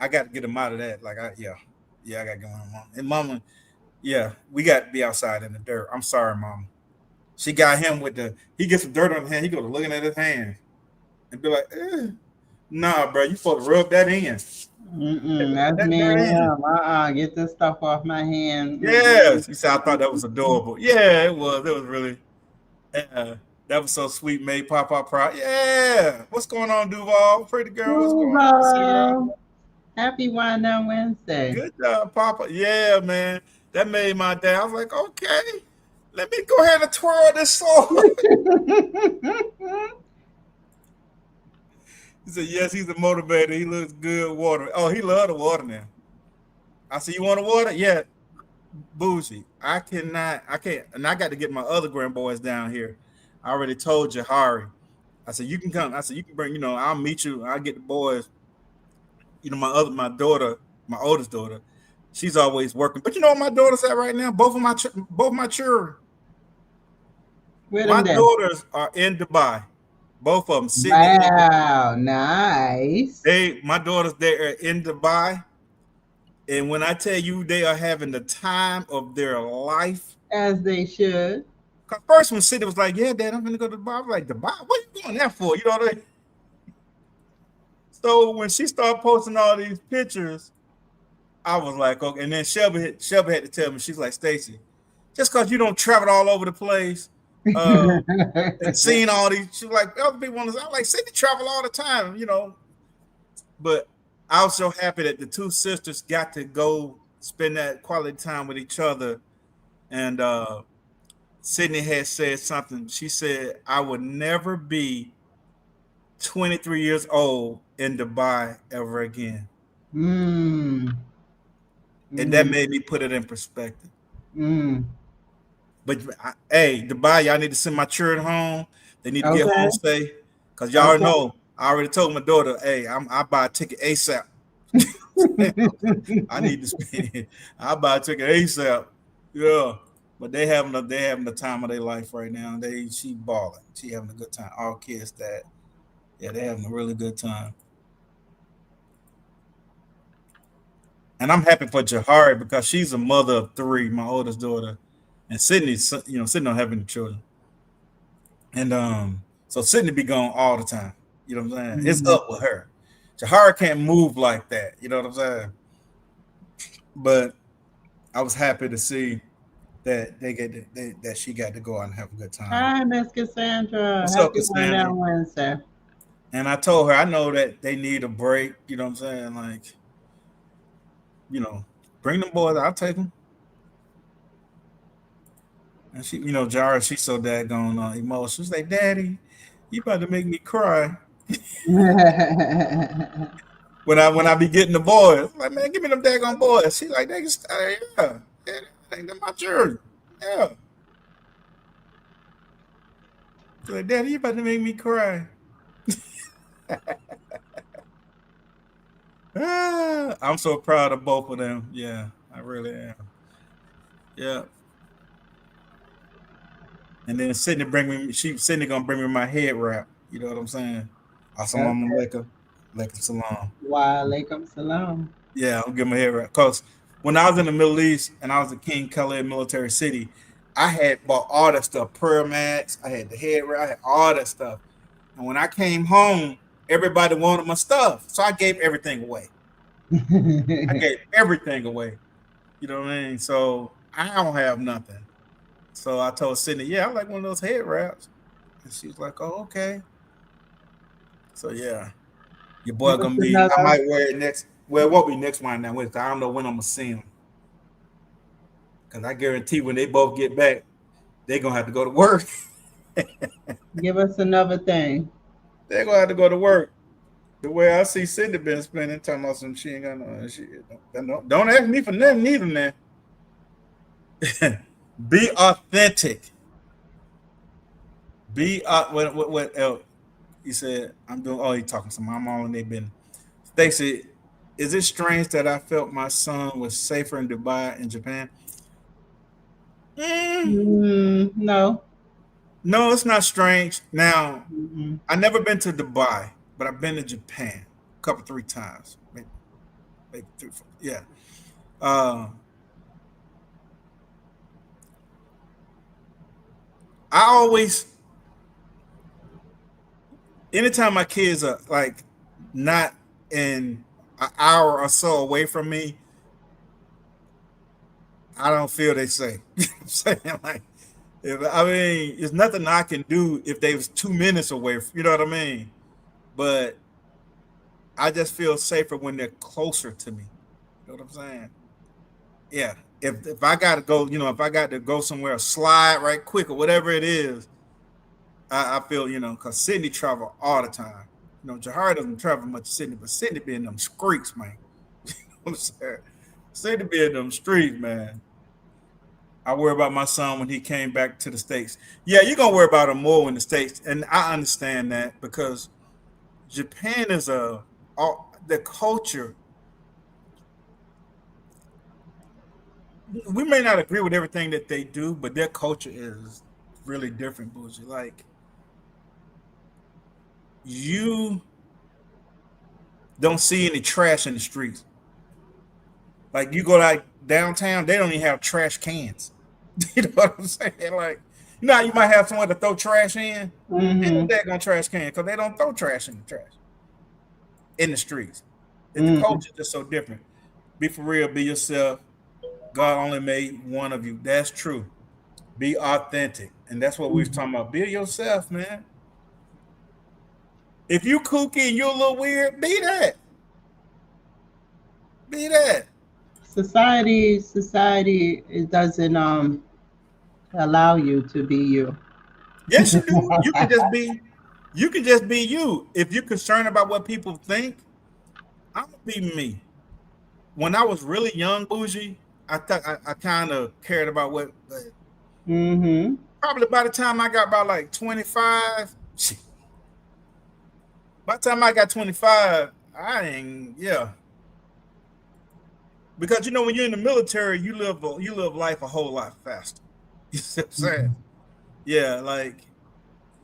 I got to get him out of that. Like I got to get him. And mama, yeah, we got to be outside in the dirt. I'm sorry, mama. She got him with he gets some dirt on his hand. He goes looking at his hand and be like, nah, bro, you supposed to rub that in. That's That me dirt and in. him. Get this stuff off my hand. Yes. He said, I thought that was adorable. Yeah, it was. It was really, that was so sweet. Made Papa proud. Yeah. What's going on, Duval? Pretty girl. What's going on, city girl? Duval. Happy Wine Down Wednesday. Good job, Papa. Yeah, man. That made my day. I was like, okay, let me go ahead and twirl this sword. He said, yes, he's a motivator. He looks good water. Oh, he loved the water now. I said, you want the water? Yeah. Bougie. I can't. And I got to get my other grandboys down here. I already told Jahari. I said, you can come. I said, you can bring, I'll meet you. I'll get the boys. My daughter, my oldest daughter, she's always working. But you know what my daughter's at right now? Both my children. My daughters are in Dubai. Both of them. Wow, nice. My daughters, they are in Dubai. And when I tell you they are having the time of their life. As they should. Because first when Sydney was like, yeah, Dad, I'm going to go to Dubai. I was like, Dubai? What are you going there for? You know what I mean? So when she started posting all these pictures, I was like, okay. And then Shelby had to tell me, she's like, Stacy, just because you don't travel all over the place and seeing all these, she's like, other people want to, I'm like, Sydney travel all the time, But I was so happy that the two sisters got to go spend that quality time with each other. And Sydney had said something. She said, I would never be 23 years old in Dubai ever again. And that made me put it in perspective. But hey, Dubai, y'all need to send my children home. They need to get home safe. Because y'all know, I already told my daughter, hey, I buy a ticket ASAP. I need to spend it. I buy a ticket ASAP. Yeah. But they having the time of their life right now. She balling. She having a good time. All kids that. Yeah, they having a really good time. And I'm happy for Jahari because she's a mother of 3, my oldest daughter. And Sydney's, Sydney don't have any children. And so Sydney be gone all the time. You know what I'm saying? It's up with her. Jahari can't move like that. You know what I'm saying? But I was happy to see that that she got to go out and have a good time. Hi, Miss Cassandra. What's up, Happy One Cassandra? Down Wednesday. And I told her I know that they need a break. You know what I'm saying? Like, you know, bring them boys. I'll take them. And she, you know, Jara, she's so daggone emotional. She's like, Daddy, you about to make me cry. When I be getting the boys, I'm like, man, give me them daggone boys. She like, they can stay. Yeah, yeah, they're my children. Yeah. She's like, Daddy, you about to make me cry. I'm so proud of both of them. Yeah, I really am. Yeah. And then Sydney gonna bring me my head wrap. You know what I'm saying? Assalamu Okay. alaikum. Alaikum salam. Wa alaikum salam. Yeah, I'll give my head wrap. Cause when I was in the Middle East and I was in King Khaled military city, I had bought all that stuff, prayer mats, I had the head wrap, I had all that stuff. And when I came home, everybody wanted my stuff. So I gave everything away. I gave everything away. You know what I mean? So I don't have nothing. So I told Sydney, yeah, I like one of those head wraps. And she was like, oh, okay. So yeah, your boy Give us gonna be. I another. might wear it next. Well, it won't be next one now. I don't know when I'm gonna see him. Cause I guarantee when they both get back, they gonna have to go to work. Give us another thing. They're gonna have to go to work. The way I see Cindy been spending time on some, she ain't got no shit. Don't ask me for nothing either, man. Be authentic. Be what else? He said, I'm doing. Oh, he talking to my mom and they been. Stacy, is it strange that I felt my son was safer in Dubai and Japan? Mm, No. no, it's not strange. Now, Mm-mm. I never been to Dubai, but I've been to Japan a couple, 3 times, maybe three, four. Yeah. Uh, I always, anytime my kids are like not in an hour or so away from me, I don't feel they safe. You know what I'm saying? Like, I mean, there's nothing I can do if they was 2 minutes away. You know what I mean? But I just feel safer when they're closer to me. You know what I'm saying? Yeah. If I got to go, if I got to go somewhere, slide right quick or whatever it is, I feel, because Sydney travel all the time. Jahar doesn't travel much to Sydney, but Sydney be in them streets, man. I'm saying, Sydney be in them streets, man. I worry about my son when he came back to the States. Yeah, you're gonna worry about him more in the States, and I understand that because Japan is the culture. We may not agree with everything that they do, but their culture is really different, Bougie. Like you don't see any trash in the streets. Like you go like downtown, they don't even have trash cans. You know what I'm saying? Like, how you might have someone to throw trash in. Ain't no Mm-hmm. daggone trash can because they don't throw trash in the trash in the streets. The Mm-hmm. culture is just so different. Be for real, be yourself. God only made one of you. That's true. Be authentic. And that's what we was talking about. Be yourself, man. If you kooky and you're a little weird, be that. Be that. Society, it doesn't allow you to be you. Yes, you do. You can just be you. If you're concerned about what people think, I'm gonna be me. When I was really young, bougie, I thought I kind of cared about what. Mm-hmm. Probably by the time I got about like 25, shit, by the time I got 25, I ain't yeah. Because when you're in the military, you live life a whole lot faster. You see what I'm saying? Yeah, like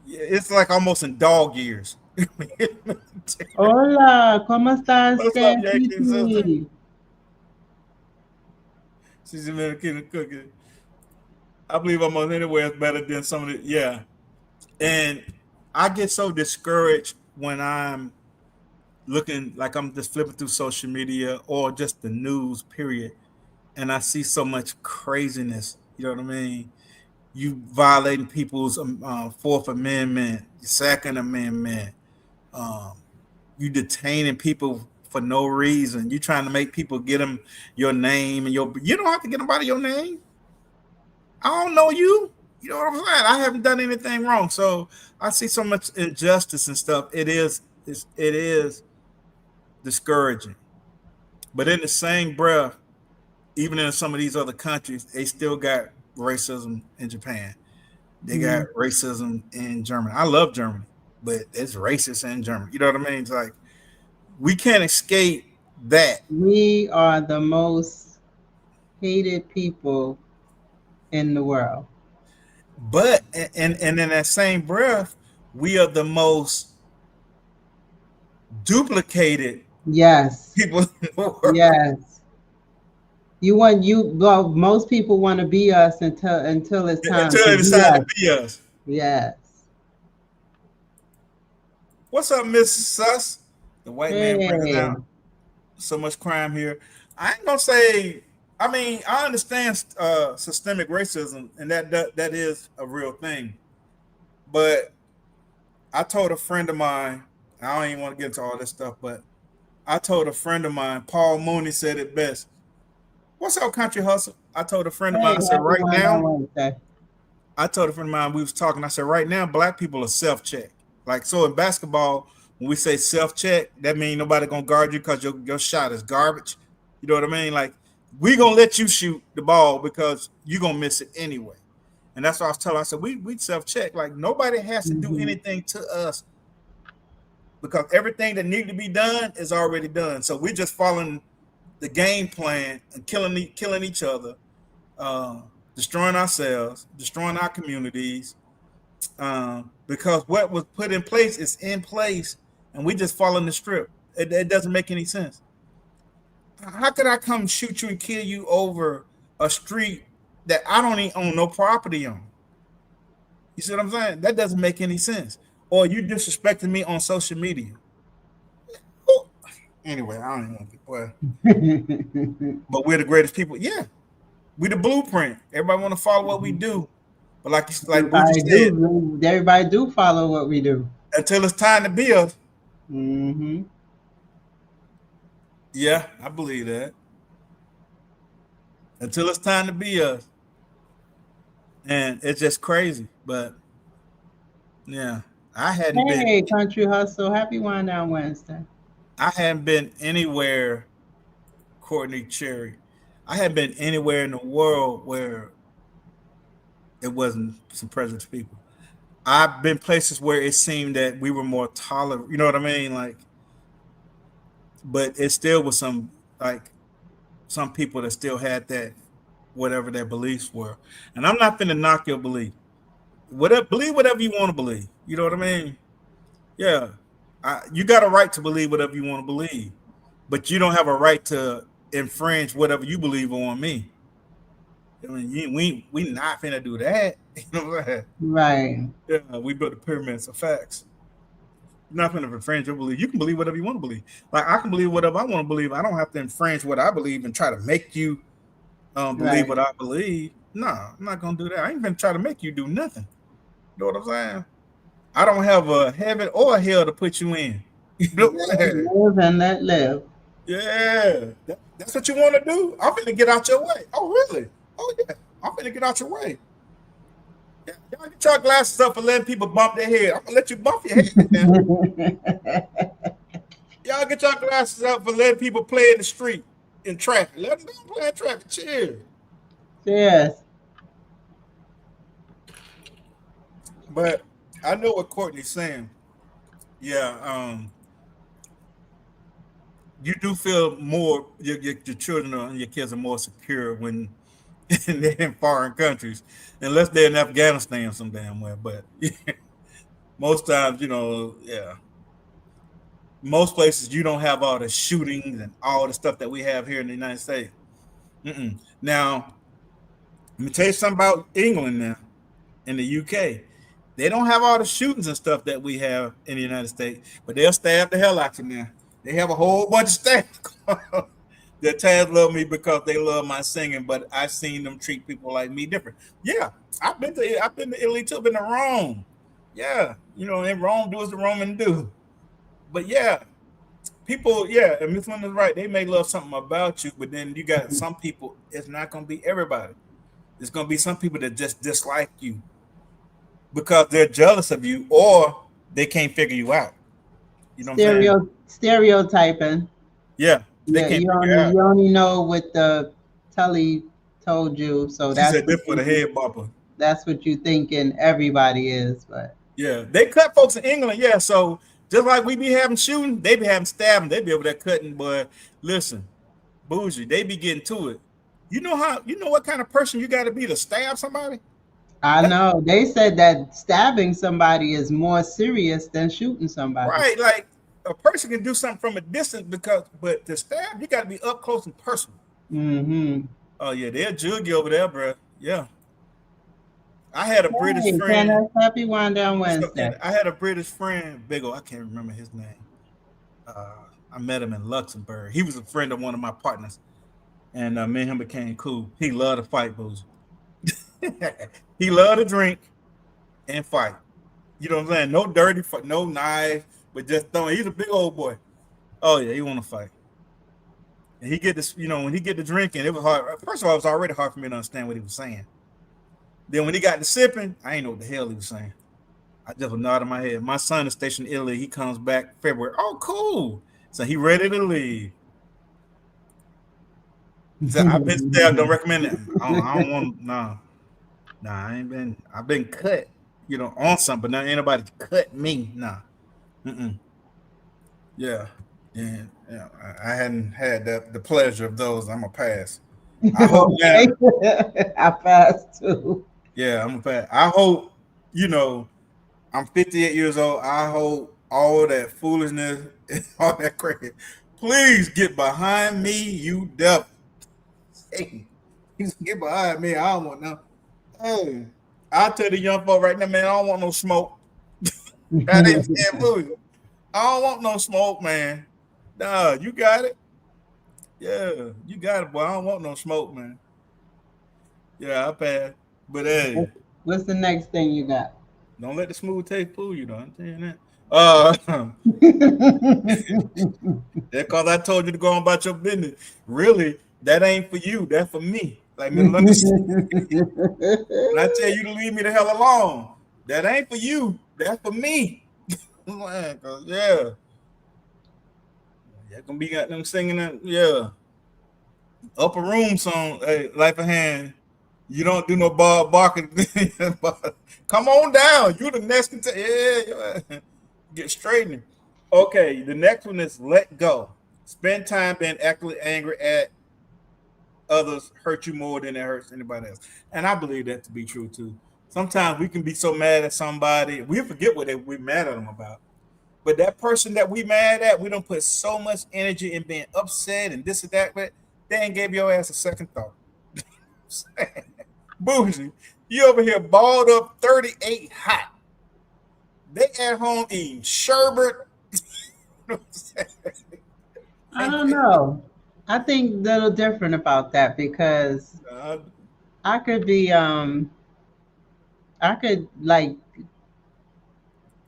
yeah, it's like almost in dog years. Hola, ¿cómo estás, What's up, Yankee sister? Titi? She's a Dominican cookie. I believe almost anywhere is better than some of the yeah. And I get so discouraged when I'm looking like I'm just flipping through social media or just the news, period. And I see so much craziness You know what I mean? You violating people's Fourth Amendment, Second Amendment. Um, you detaining people for no reason. You trying to make people get them your name and your. You don't have to get them out of your name. I don't know you. You know what I'm saying? I haven't done anything wrong. So I see so much injustice and stuff. It is discouraging. But in the same breath, even in some of these other countries, they still got racism in Japan. They got racism in Germany. I love Germany, but it's racist in Germany. You know what I mean? It's like we can't escape that. We are the most hated people in the world. But and in that same breath, we are the most duplicated Yes. people in the world. Yes. Well, most people want to be us until it's time Until to they be decide to us. be us. Yes. What's up, Miss Sus? The white man bringing Hey. out so much crime here. I ain't gonna say. I mean, I understand systemic racism, and that is a real thing. But I told a friend of mine. I don't even want to get into all this stuff, but I told a friend of mine. Paul Mooney said it best. What's up, country hustle? I told a friend of mine. Hey, I said, happy right one now. on Wednesday. I told a friend of mine, we was talking. I said, right now, black people are self-check. Like, so in basketball, when we say self-check, that means nobody gonna guard you because your shot is garbage. You know what I mean? Like, we gonna let you shoot the ball because you gonna miss it anyway. And that's what I was telling. I said, we self-check. Like, nobody has to do Mhm. anything to us because everything that needs to be done is already done. So we're just following the game plan and killing each other, uh, destroying ourselves, destroying our communities, because what was put in place is in place, and we just following the strip. It doesn't make any sense. How could I come shoot you and kill you over a street that I don't even own no property on? You see what I'm saying? That doesn't make any sense. Or you disrespecting me on social media. Ooh. Anyway, I don't even want to. Well, but we're the greatest people. Yeah, we the blueprint. Everybody want to follow what we do, but like Bougie Everybody said, do. Everybody do follow what we do. until it's time to be us. Hmm. Yeah, I believe that. Until it's time to be us, and it's just crazy. But yeah, I hadn't been Hey, country hustle. Happy one on Wednesday. I hadn't been anywhere, Courtney Cherry. I hadn't been anywhere in the world where it wasn't some prejudice people. I've been places where it seemed that we were more tolerant. You know what I mean? Like, but it still was like some people that still had that whatever their beliefs were. And I'm not finna knock your belief. Whatever, believe whatever you want to believe. You know what I mean? Yeah, you got a right to believe whatever you want to believe, but you don't have a right to infringe whatever you believe on me. I mean, we not finna do that. You know what I'm saying? Right. Yeah, we built the pyramids of facts. You're not finna infringe your belief. You can believe whatever you want to believe. Like I can believe whatever I want to believe. I don't have to infringe what I believe and try to make you believe Right. what I believe. No, I'm not gonna do that. I ain't gonna try to make you do nothing. You know what I'm saying? I don't have a heaven or a hell to put you in. You know what I'm saying? Live and let live. Yeah, that's what you want to do. I'm gonna get out your way. Oh, really? Oh, yeah. I'm gonna get out your way. Yeah, y'all get your glasses up and letting people bump their head. I'm gonna let you bump your head now. Y'all get your glasses up for letting people play in the street in traffic. Let them play in traffic. Cheers. Yes. But I know what Courtney's saying. Yeah, you do feel more. Your children and your kids are more secure when they're in foreign countries, unless they're in Afghanistan some damn way. But most times, yeah, most places you don't have all the shootings and all the stuff that we have here in the United States. Mm-mm. Now, let me tell you something about England now, in the UK. They don't have all the shootings and stuff that we have in the United States, but they'll stab the hell out you now. They have a whole bunch of staff. The Taz love me because they love my singing, but I've seen them treat people like me different. Yeah, I've been to Italy too, been to Rome. Yeah, in Rome do as the Roman do. But yeah, people, yeah, and Miss Linda's right. They may love something about you, but then you got some people. It's not gonna be everybody. It's gonna be some people that just dislike you because they're jealous of you or they can't figure you out. You know what I'm saying? Stereotyping. Yeah, they Yeah, can't you figure it only out. you only know what the telly told you, so She said this for the head bumper. that's what you thinking everybody is. But Yeah, they cut folks in England. Yeah, so just like we be having shooting, they be having stabbing. They be over there cutting. But listen, bougie, they be getting to it. You know what kind of person you got to be to stab somebody? I That, know they said that stabbing somebody is more serious than shooting somebody. right, like a person can do something from a distance but to stab, you got to be up close and personal. Mm-hmm. Oh yeah, they're juggy over there, bro. Yeah, I had a British Hey, friend. Kenneth, happy Wine Down What's up, Wednesday. Ken? I had a British friend, Big O. I can't remember his name. I met him in Luxembourg. He was a friend of one of my partners, and me and him became cool. He loved to fight, booze. He loved to drink and fight. You know what I'm saying? No dirty, no knife, but just throwing. He's a big old boy. Oh yeah, he want to fight. And he get this, when he get to drinking, it was hard. First of all, it was already hard for me to understand what he was saying. Then when he got to sipping, I ain't know what the hell he was saying. I just was nodding my head. My son is stationed in Italy. He comes back February. Oh, cool. So he ready to leave. So I've been stabbed. Don't recommend it. I don't want. Nah. I ain't been. I've been cut. On something, but not anybody cut me. Nah. Mm-mm. Yeah. Yeah. I hadn't had the pleasure of those. I'm a pass. I hope now. Okay, I passed too. Yeah, I'm a pass. I hope. You know. I'm 58 years old. I hope all that foolishness and all that crazy. Please get behind me, you devil. Hey, get behind me. I don't want no. Hey, I'll tell the young folk right now, man, I don't want no smoke. That ain't scared movie. I don't want no smoke, man. Nah, you got it. Yeah, you got it, boy. I don't want no smoke, man. Yeah, I pass. But hey, What's the next thing you got? don't let the smooth taste fool you, though. I'm telling you that. Uh, That cause I told you to go on about your business. Really, that ain't for you. That's for me. Like Miss London said, when I tell you to leave me the hell alone, that ain't for you. That's for me. Man, 'cause, yeah, gonna be got them singing that. Yeah, upper room song. Hey, Life of Hand. You don't do no bar barking. Come on down. You the next. Yeah. Get straightening. Okay, the next one is let go. Spend time being actively angry at others hurt you more than it hurts anybody else. And I believe that to be true too. Sometimes we can be so mad at somebody, we forget what we're mad at them about. But that person that we mad at, we don't put so much energy in being upset and this and that, but they ain't gave your ass a second thought. Bougie, you over here balled up 38 hot. They at home eating sherbet. I don't know. I think a little different about that because uh, I could be I could like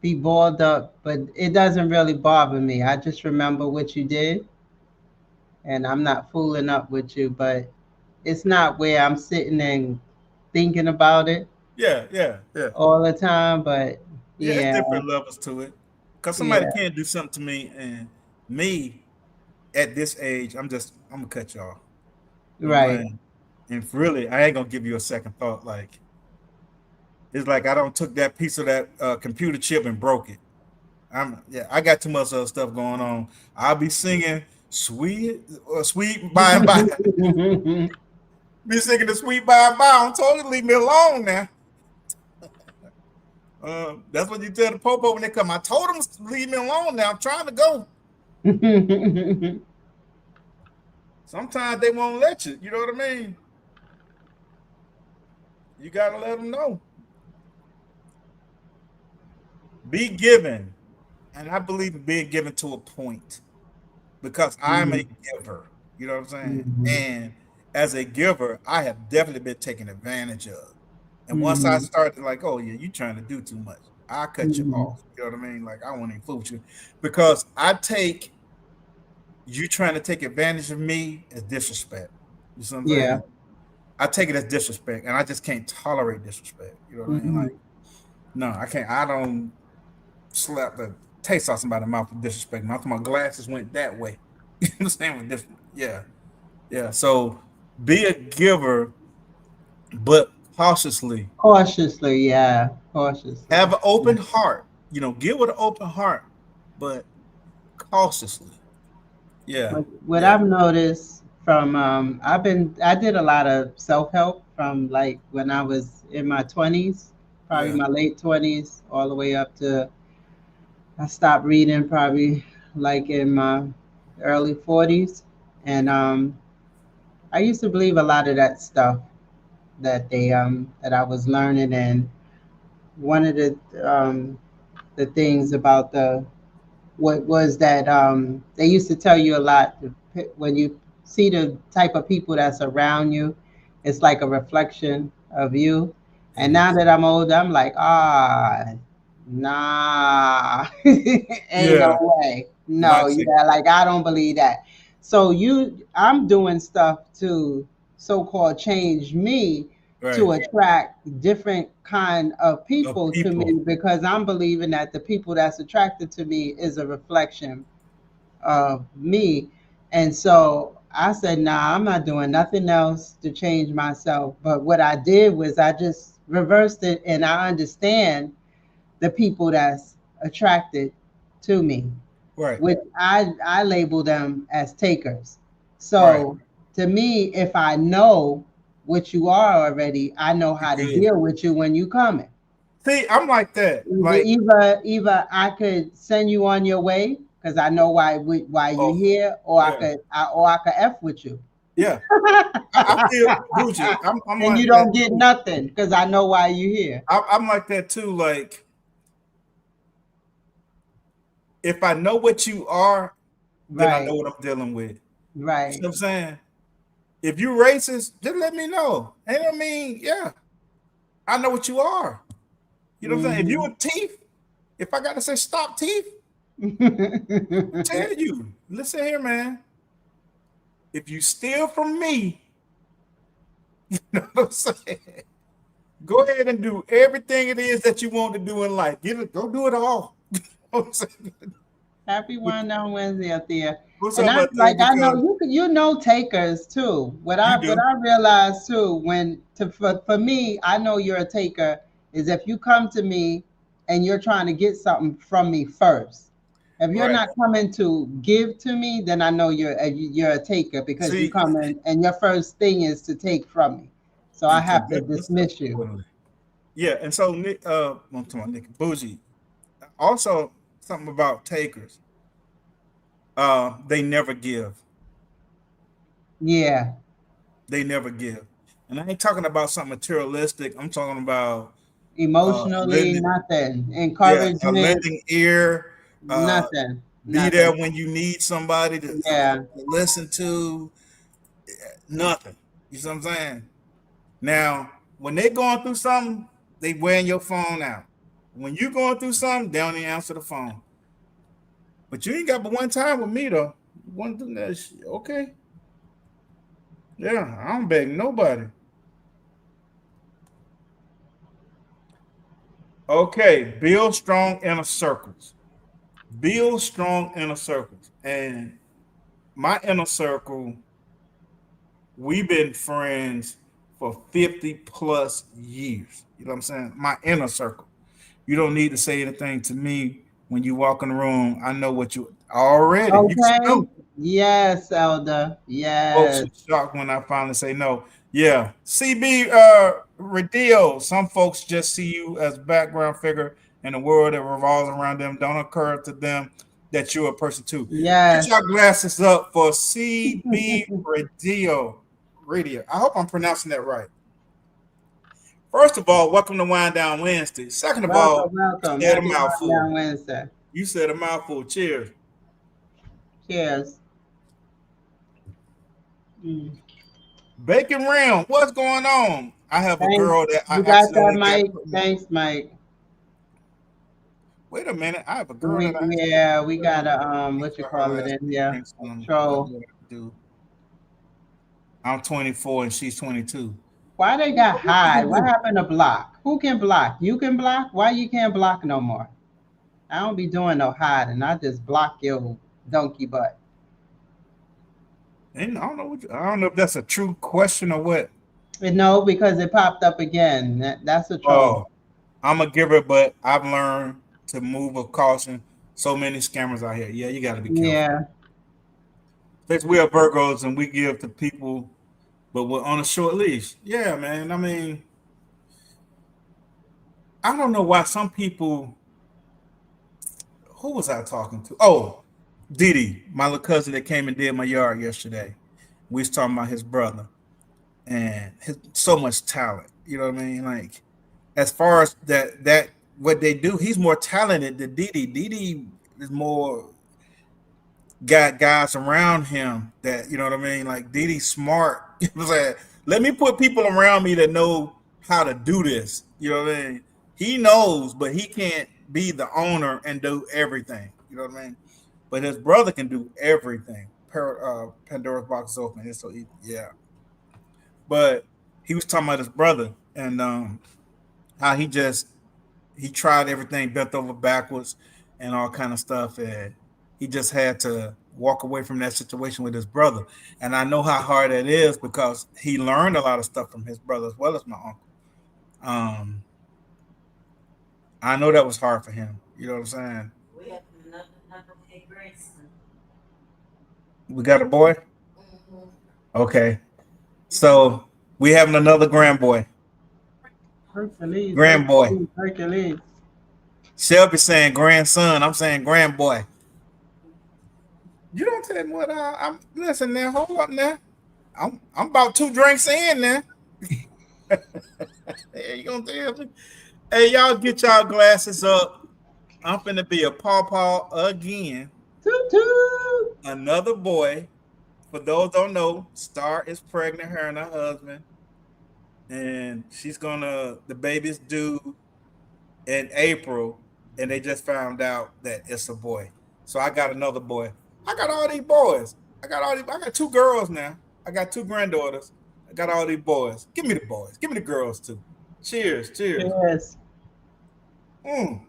be balled up, but it doesn't really bother me. I just remember what you did and I'm not fooling up with you, but it's not where I'm sitting and thinking about it yeah. all the time, but Yeah, it's yeah, different levels to it. Cause somebody yeah, can't do something to me, and me at this age, I'm gonna cut you off. You know what I'm right. saying? And really, I ain't gonna give you a second thought. Like it's like I don't took that piece of that computer chip and broke it. I got too much other stuff going on. I'll be singing sweet by and by. Be singing the sweet by and by. I'm told you to leave me alone now. That's what you tell the popo when they come. I told them to leave me alone now. I'm trying to go. Sometimes they won't let you. You know what I mean? You gotta let them know. Be given, and I believe in being given to a point because I'm a giver. You know what I'm saying? Mhm. And as a giver, I have definitely been taken advantage of. And once I Mhm. started like, oh yeah, you trying to do too much, I cut you Mhm. off. You know what I mean? Like I won't even fool with you because I take you trying to take advantage of me as disrespect. You see what I'm Yeah. saying? I take it as disrespect, and I just can't tolerate disrespect. You know what I mean? Like Mhm. no, I can't. I don't slap the taste off somebody's mouth with disrespect. My glasses went that way. You understand? With this, yeah, yeah. So be a giver, but cautiously. Cautiously, yeah. Cautiously. Have an open heart. You know, give with an open heart, but cautiously. Yeah, What yeah, I've noticed from I did a lot of self help from like when I was in my 20s, probably yeah. my late 20s, all the way up to I stopped reading probably like in my early 40s, and I used to believe a lot of that stuff that I was learning, and one of the things about the what was that they used to tell you a lot when you see the type of people that's around you, it's like a reflection of you. And now that I'm older, I'm like, nah, ain't no Yeah, way. you might No, say yeah, like I don't believe that. So I'm doing stuff to so-called change me to right. attract different kind of Of people to people, me because I'm believing that the people that's attracted to me is a reflection of me. And so I said, nah, I'm not doing nothing else to change myself. But what I did was I just reversed it and I understand the people that's attracted to me, right, which I label them as takers. right. So to me, if I know what you are already, I know You how to good. deal with you when you coming. See, I'm like that. Like, Either I could send you on your way because I know why you oh, here, or yeah, I could f with you, yeah. I feel bougie. I'm and you like that don't get too. nothing because I know why you here. I'm like that too. Like, if I know what you are, then I know Right, what I'm dealing with. You see right. what I'm saying? If you racist, just let me know. And I mean, yeah, I know what you are. You know what I'm saying? If you Hmm. a thief, if I gotta say stop thief, tell you. Listen here, man. If you steal from me, you know what I'm saying? Go ahead and do everything it is that you want to do in life. Get it, go do it all. You know what I'm saying? Happy one on Wednesday up there. What's And up I out there? like I know Because you know takers too. you What do. I realize too when for me, I know you're a taker is if you come to me and you're trying to get something from me first. If you're Right. not coming to give to me, then I know you're a taker because you See, come in and your first thing is to take from me. So I and have to conduct yourself dismiss you. accordingly. Yeah, and so Nick, I'm talking about Nick Bougie. Also, something about takers. They never give. Yeah. They never give. And I ain't talking about something materialistic. I'm talking about Emotionally, lending, nothing. yeah, a Encouragement, lending ear, nothing. be there Nothing. when you need somebody Yeah. to listen to. Nothing. You see what I'm saying? Now, when they going through something, they wearing your phone out. When you going through something, they don't even answer the phone. But you ain't got but one time with me though. One thing that shit, okay. Yeah, I don't beg nobody. Okay, build strong inner circles. Build strong inner circles. And my inner circle, we've been friends for 50 plus years. You know what I'm saying? My inner circle. You don't need to say anything to me when you walk in the room. I know what you already. You can Okay. smell it. Yes, Elder. Folks Yes. are shocked when I finally say no. Yeah. CB Redio, some folks just see you as background figure in a world that revolves around them. Don't occur to them that you're a person too. Get Yes. your glasses up for CB Radio. Radio. I hope I'm pronouncing that right. First of all, welcome to Wind Down Wednesday. Second of all, Welcome, welcome. you said a Happy Wind mouthful. Down Wednesday. You said a mouthful. Cheers. Cheers. Mm. Bacon Rim, what's going on? I have a Thanks. girl that I You got that, accidentally got Mike? put in the. Thanks, Mike. Wait a minute, I have a girl that I accidentally Yeah, we put in got the a thing what you for her call it last in week. here? Drink A some. What troll. do I do? I'm 24 and she's 22. Why they got What you hide? gonna What do? happened to block? Who can block? You can block? Why you can't block no more? I don't be doing no hiding. I just block your donkey butt. And I don't know if that's a true question or what. And no, because it popped up again. That's a troll. Oh, I'm a giver, but I've learned to move with caution. So many scammers out here. Yeah, you got to be careful. Yeah. Since we are Virgos and we give to people, but we're on a short leash. Yeah, man. I mean, I don't know why some people. Who was I talking to? Oh, Didi, my little cousin that came and did my yard yesterday. We was talking about his brother and his so much talent. You know what I mean? Like as far as that what they do, he's more talented than Didi. Didi is more got guys around him that you know what I mean. Like Didi's smart. It was like, let me put people around me that know how to do this. You know what I mean? He knows, but he can't be the owner and do everything. You know what I mean? But his brother can do everything. Pandora's box is open. It's so easy. Yeah. But he was talking about his brother and how he tried everything bent over backwards and all kind of stuff, and he just had to walk away from that situation with his brother. And I know how hard that is because he learned a lot of stuff from his brother as well as my uncle. Um, I know that was hard for him. You know what I'm saying? We have another big grandson. We got a boy. Mm-hmm. Okay, so we having another grandboy. Hercules, Grandboy. Hercules, Hercules. Shelby saying grandson. I'm saying grandboy. You don't tell me what I'm. Listen now. Hold up now. I'm about 2 drinks in now. Hey, you gonna tell me? Hey, y'all get y'all glasses up. I'm finna be a pawpaw again. Toot toot. Another boy. For those don't know, Star is pregnant, her and her husband. And the baby's due in April. And they just found out that it's a boy. So I got another boy. I got all these boys. I got 2 girls now. I got 2 granddaughters. I got all these boys. Give me the boys. Give me the girls too. Cheers. Cheers. Yes. Mm,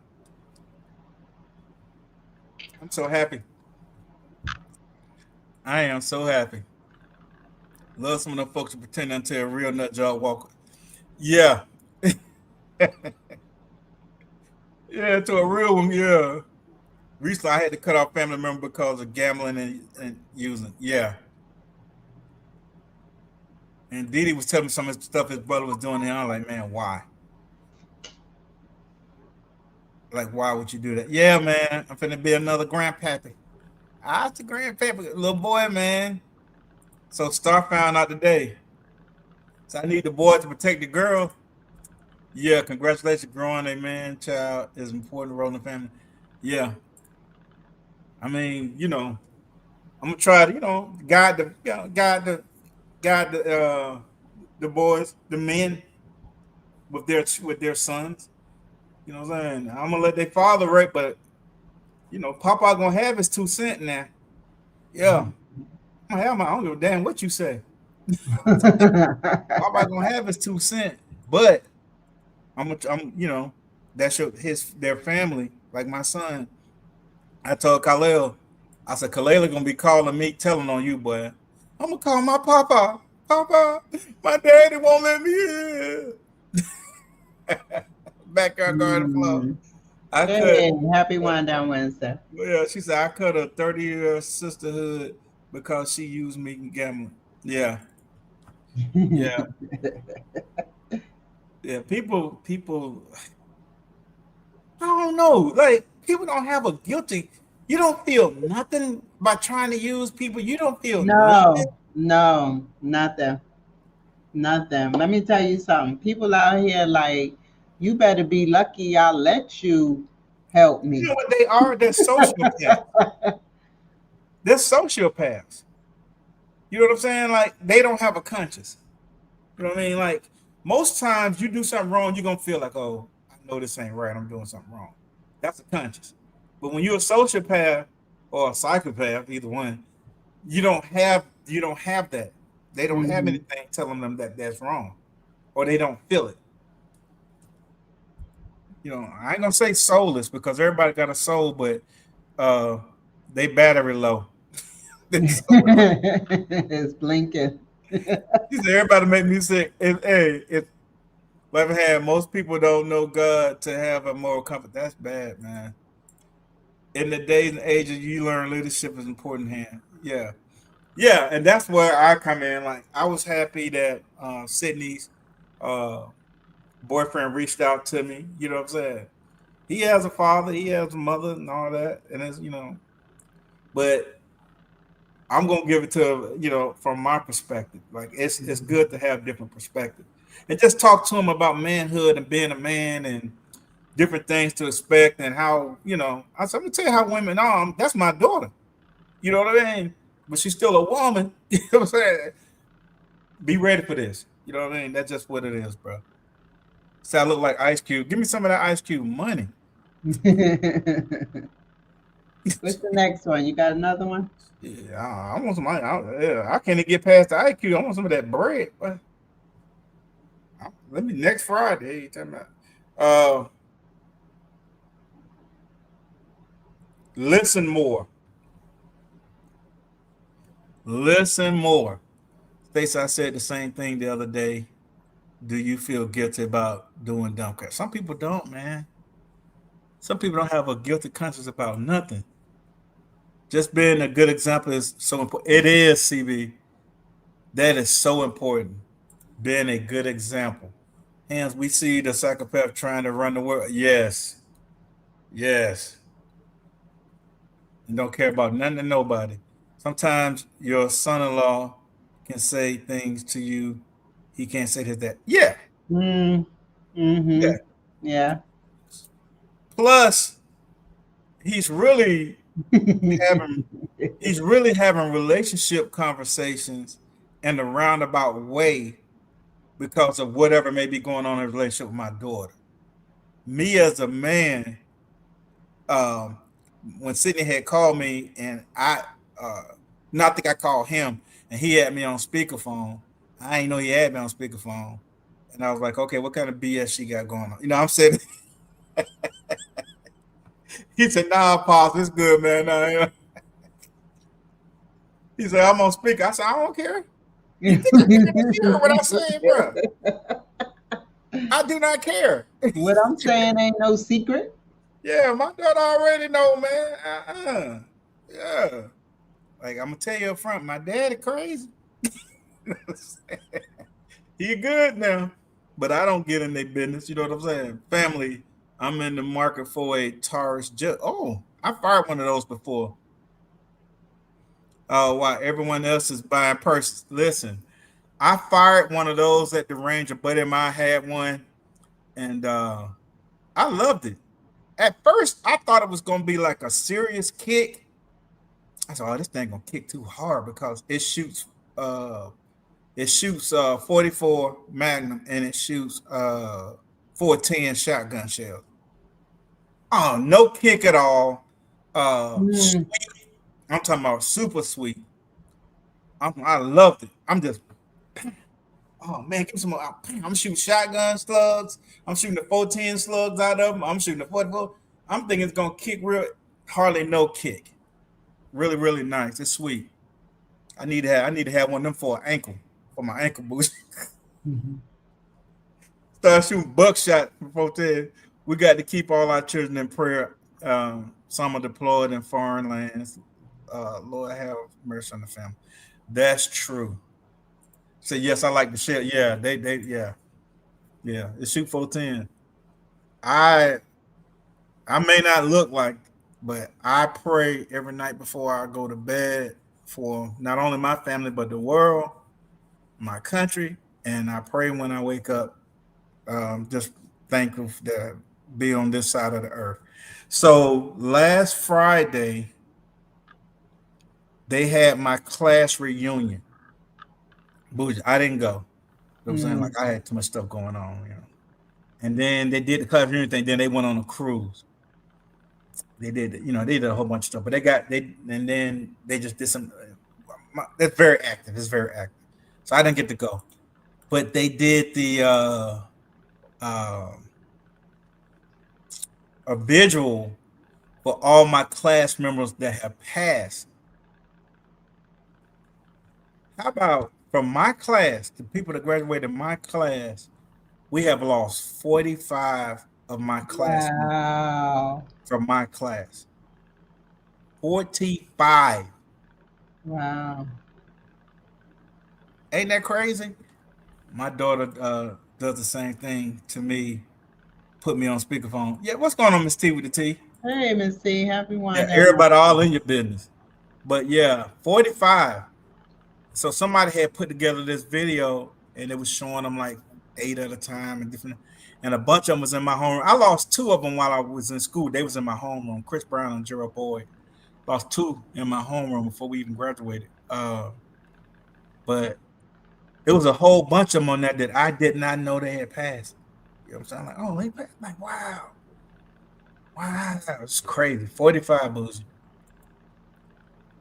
I'm so happy. I am so happy. Love some of them folks who pretend until a real nut job walker. Yeah. Yeah, to a real one, yeah. Recently I had to cut off family member because of gambling and using. Yeah. And Didi was telling me some of the stuff his brother was doing, and I'm like, man, why? Like, why would you do that? Yeah, man, I'm finna be another grandpappy. I was the grandpappy, little boy, man. So Star found out today. So I need the boy to protect the girl. Yeah, congratulations, growing a man child is an important role in the family. Yeah, I mean, I'm gonna try to, guide the boys, the men with their sons. You know what I'm saying? I'm gonna let their father rape, but Papa gonna have his 2 cent now. Yeah, I'm gonna have my. I don't give a damn what you say. Papa gonna have his 2 cent, but that's their family. Like my son, I told Khalil, I said Khalil gonna be calling me, telling on you, boy. I'm gonna call my papa. Papa, my daddy won't let me in. Backyard garden floor. Mm. I cut. Hey, happy Wind Down Wednesday. Yeah, she said I cut a 30-year sisterhood because she used me in gambling. Yeah, yeah, yeah. People. I don't know. Like people don't have a guilty. You don't feel nothing by trying to use people. You don't feel nothing. No, no, nothing. Nothing. Let me tell you something. People out here like, you better be lucky I let you help You me. know what they are? They're sociopaths. They're sociopaths. You know what I'm saying? Like they don't have a conscience. You know what I mean? Like most times you do something wrong, you're gonna feel like, oh, I know this ain't right. I'm doing something wrong. That's a conscience. But when you're a sociopath or a psychopath, either one, you don't have that. They don't have Hmm. anything telling them that that's wrong, or they don't feel it. I ain't gonna say soulless because everybody got a soul, but uh, they battery low. So, It's blinking. he said, everybody make me sick. Hey, if I've had most people don't know God to have a moral compass. That's bad, man. In the days and ages, you learn leadership is important. Hand, yeah, yeah, and that's where I come in. Like I was happy that Sydney's uh, boyfriend reached out to me. You know what I'm saying? He has a father, he has a mother, and all that, and it's. But I'm gonna give it to from my perspective. Like it's Mhm. good to have different perspectives and just talk to him about manhood and being a man and different things to expect and how I said, let me tell you how women are. That's my daughter. You know what I mean? But she's still a woman. You know what I'm saying? Be ready for this. You know what I mean? That's just what it is, bro. So I look like Ice Cube. Give me some of that Ice Cube money. What's the next one? You got another one? Yeah, I want some. Yeah, I can't even get past the IQ. I want some of that bread. Let me next Friday. You talking about? Listen more. Listen more. Stacey, I said the same thing the other day. Do you feel guilty about doing dumb crap? Some people don't, man. Some people don't have a guilty conscience about nothing. Just being a good example is so important. It is, CB. That is so important. Being a good example. Hence, we see the psychopath trying to run the world. Yes, yes. And don't care about nothing and nobody. Sometimes your son-in-law can say things to you. He can't say this, that. Yeah, Mm, mm-hmm. yeah. Yeah. Plus, he's really having he's really having relationship conversations in a roundabout way because of whatever may be going on in a relationship with my daughter. Me as a man, um, when Sydney had called me and uh, not think I called him and he had me on speakerphone. I ain't know he had me on speakerphone. And I was like, okay, what kind of BS she got going on? I'm saying, he said, nah, Pops, it's good, man. Nah. He said, I'm on speaker. I said, I don't care. You think I care if you heard what I said, bro? I do not care. What I'm saying ain't no secret. Yeah, my daughter already know, man. Yeah. Like, I'm going to tell you up front, my daddy crazy. He good now, but I don't get in their business. You know what I'm saying? Family, I'm in the market for a Taurus jet. Oh, I fired one of those before. While everyone else is buying purses. Listen, I fired one of those at the range. A buddy of mine had one, and I loved it. At first, I thought it was gonna be like a serious kick. I said, "Oh, this thing gonna kick too hard because it shoots 44 Magnum and it shoots 410 shotgun shells. Oh, no kick at all. Mm. I'm talking about super sweet. I loved it. I'm just, oh man, give me some more. I'm shooting shotgun slugs. I'm shooting the 410 slugs out of them. I'm shooting the 44. I'm thinking it's gonna kick real, hardly no kick. Really, really nice. It's sweet. I need to have one of them for an ankle, for my ankle boost. Mhm. Start shooting buckshot from 410. We got to keep all our children in prayer. Some are deployed in foreign lands. Lord have mercy on the family. That's true. So yes, I like the shit. Yeah, yeah. It shoot 410. I I may not look like, but I pray every night before I go to bed for not only my family but the world, my country, and I pray when I wake up. Just thankful to be on this side of the earth. So last Friday they had my class reunion. Bougie. I didn't go. You know what I'm saying? Like I had too much stuff going on, you know. And then they did the class reunion thing. Then they went on a cruise. They did, you know, they did a whole bunch of stuff. But and then they just did some. That's very active. It's very active. So I didn't get to go. But they did the uh, a visual for all my class members that have passed. How about from my class, the people that graduated my class, we have lost 45 of my classmates Wow. from my class. 45. Wow. Ain't that crazy? My daughter does the same thing to me. Put me on speakerphone. Yeah, what's going on, Miss T with the T? Hey, Miss C, happy one. Yeah, everybody all in your business. But yeah, 45. So somebody had put together this video and it was showing them like 8 at a time and different, and a bunch of them was in my homeroom. I lost 2 of them while I was in school. They was in my homeroom. Chris Brown and Gerald Boyd. Lost 2 in my homeroom before we even graduated. But it was a whole bunch of them on that I did not know they had passed. You know what I'm saying? Like, oh, they passed. Like, wow. Wow. It's crazy. 45 Bougie.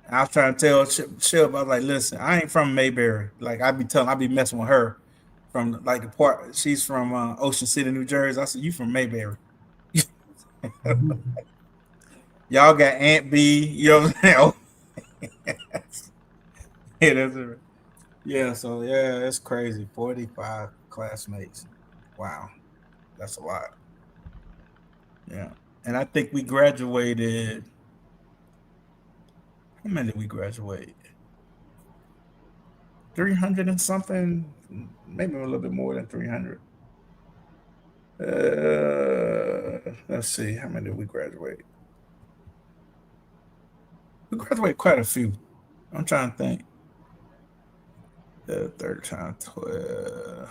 I was trying to tell Shib, I was like, listen, I ain't from Mayberry. Like, I be messing with her from like the part. She's from Ocean City, New Jersey. I said, you from Mayberry. Y'all got Aunt B, you know what I'm saying? Yeah, that's it. Yeah, so yeah, it's crazy. 45 classmates. Wow. That's a lot. Yeah. And I think we graduated. How many did we graduate? 300 and something, maybe a little bit more than 300. Let's see, how many did we graduate? We graduated quite a few. I'm trying to think. The third time, 12.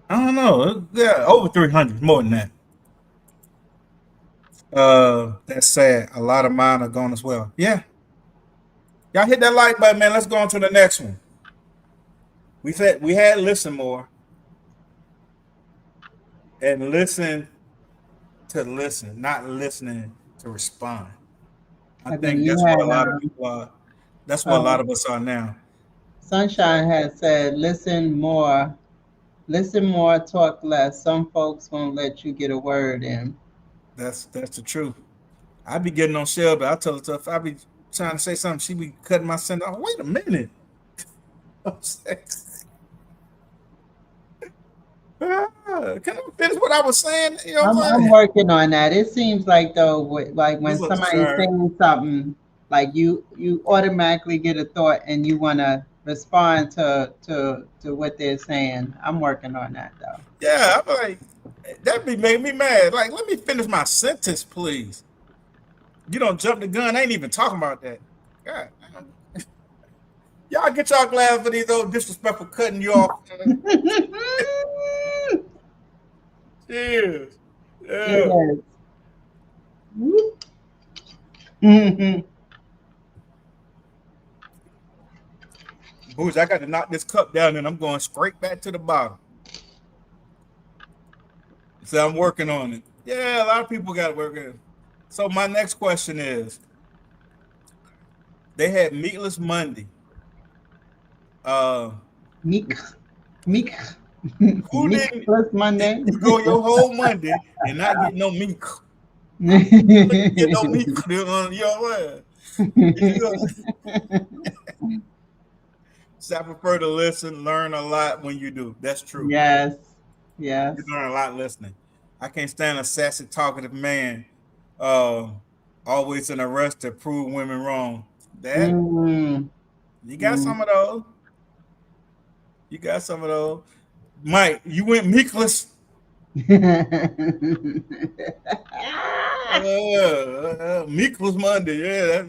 I don't know. Yeah, over 300, more than that. That's sad. A lot of mine are gone as well. Yeah. Y'all hit that like button, man. Let's go on to the next one. We said we had listen more and listen to listen, not listening to respond. I And then think you that's what a had lot of people are. That's what a lot of us are now. Sunshine has said, listen more, talk less. Some folks won't let you get a word in. That's the truth. I be getting on Shelby. I tell her if I be trying to say something, she be cutting my sentence. Oh, wait a minute. Can I finish what I was saying? You know what I'm I'm saying? working on that. It seems like though, like when What's up, somebody's sir? saying something, like you automatically get a thought and you want to respond to what they're saying. I'm working on that though. Yeah, I'm like, that be making me mad. Like, let me finish my sentence, please. You don't jump the gun. I ain't even talking about that. God, y'all get y'all glass for these old disrespectful cutting you off. Cheers. Yeah. Yes. Mhm. Booze, I got to knock this cup down and I'm going straight back to the bottom. So I'm working on it. Yeah, a lot of people got to work it. So my next question is, they had Meatless Monday. Meek, meek, Who meek didn't plus Monday. you go your whole Monday and not get no meat? Get no meat. You know what? So I prefer to listen, learn a lot when you do. That's true. Yes, yes. You learn a lot listening. I can't stand a sassy, talkative man, uh, always in a rush to prove women wrong. That Mm, you got mm. some of those. You got some of those. Mike, you went meekless. Meekless Monday. Yeah.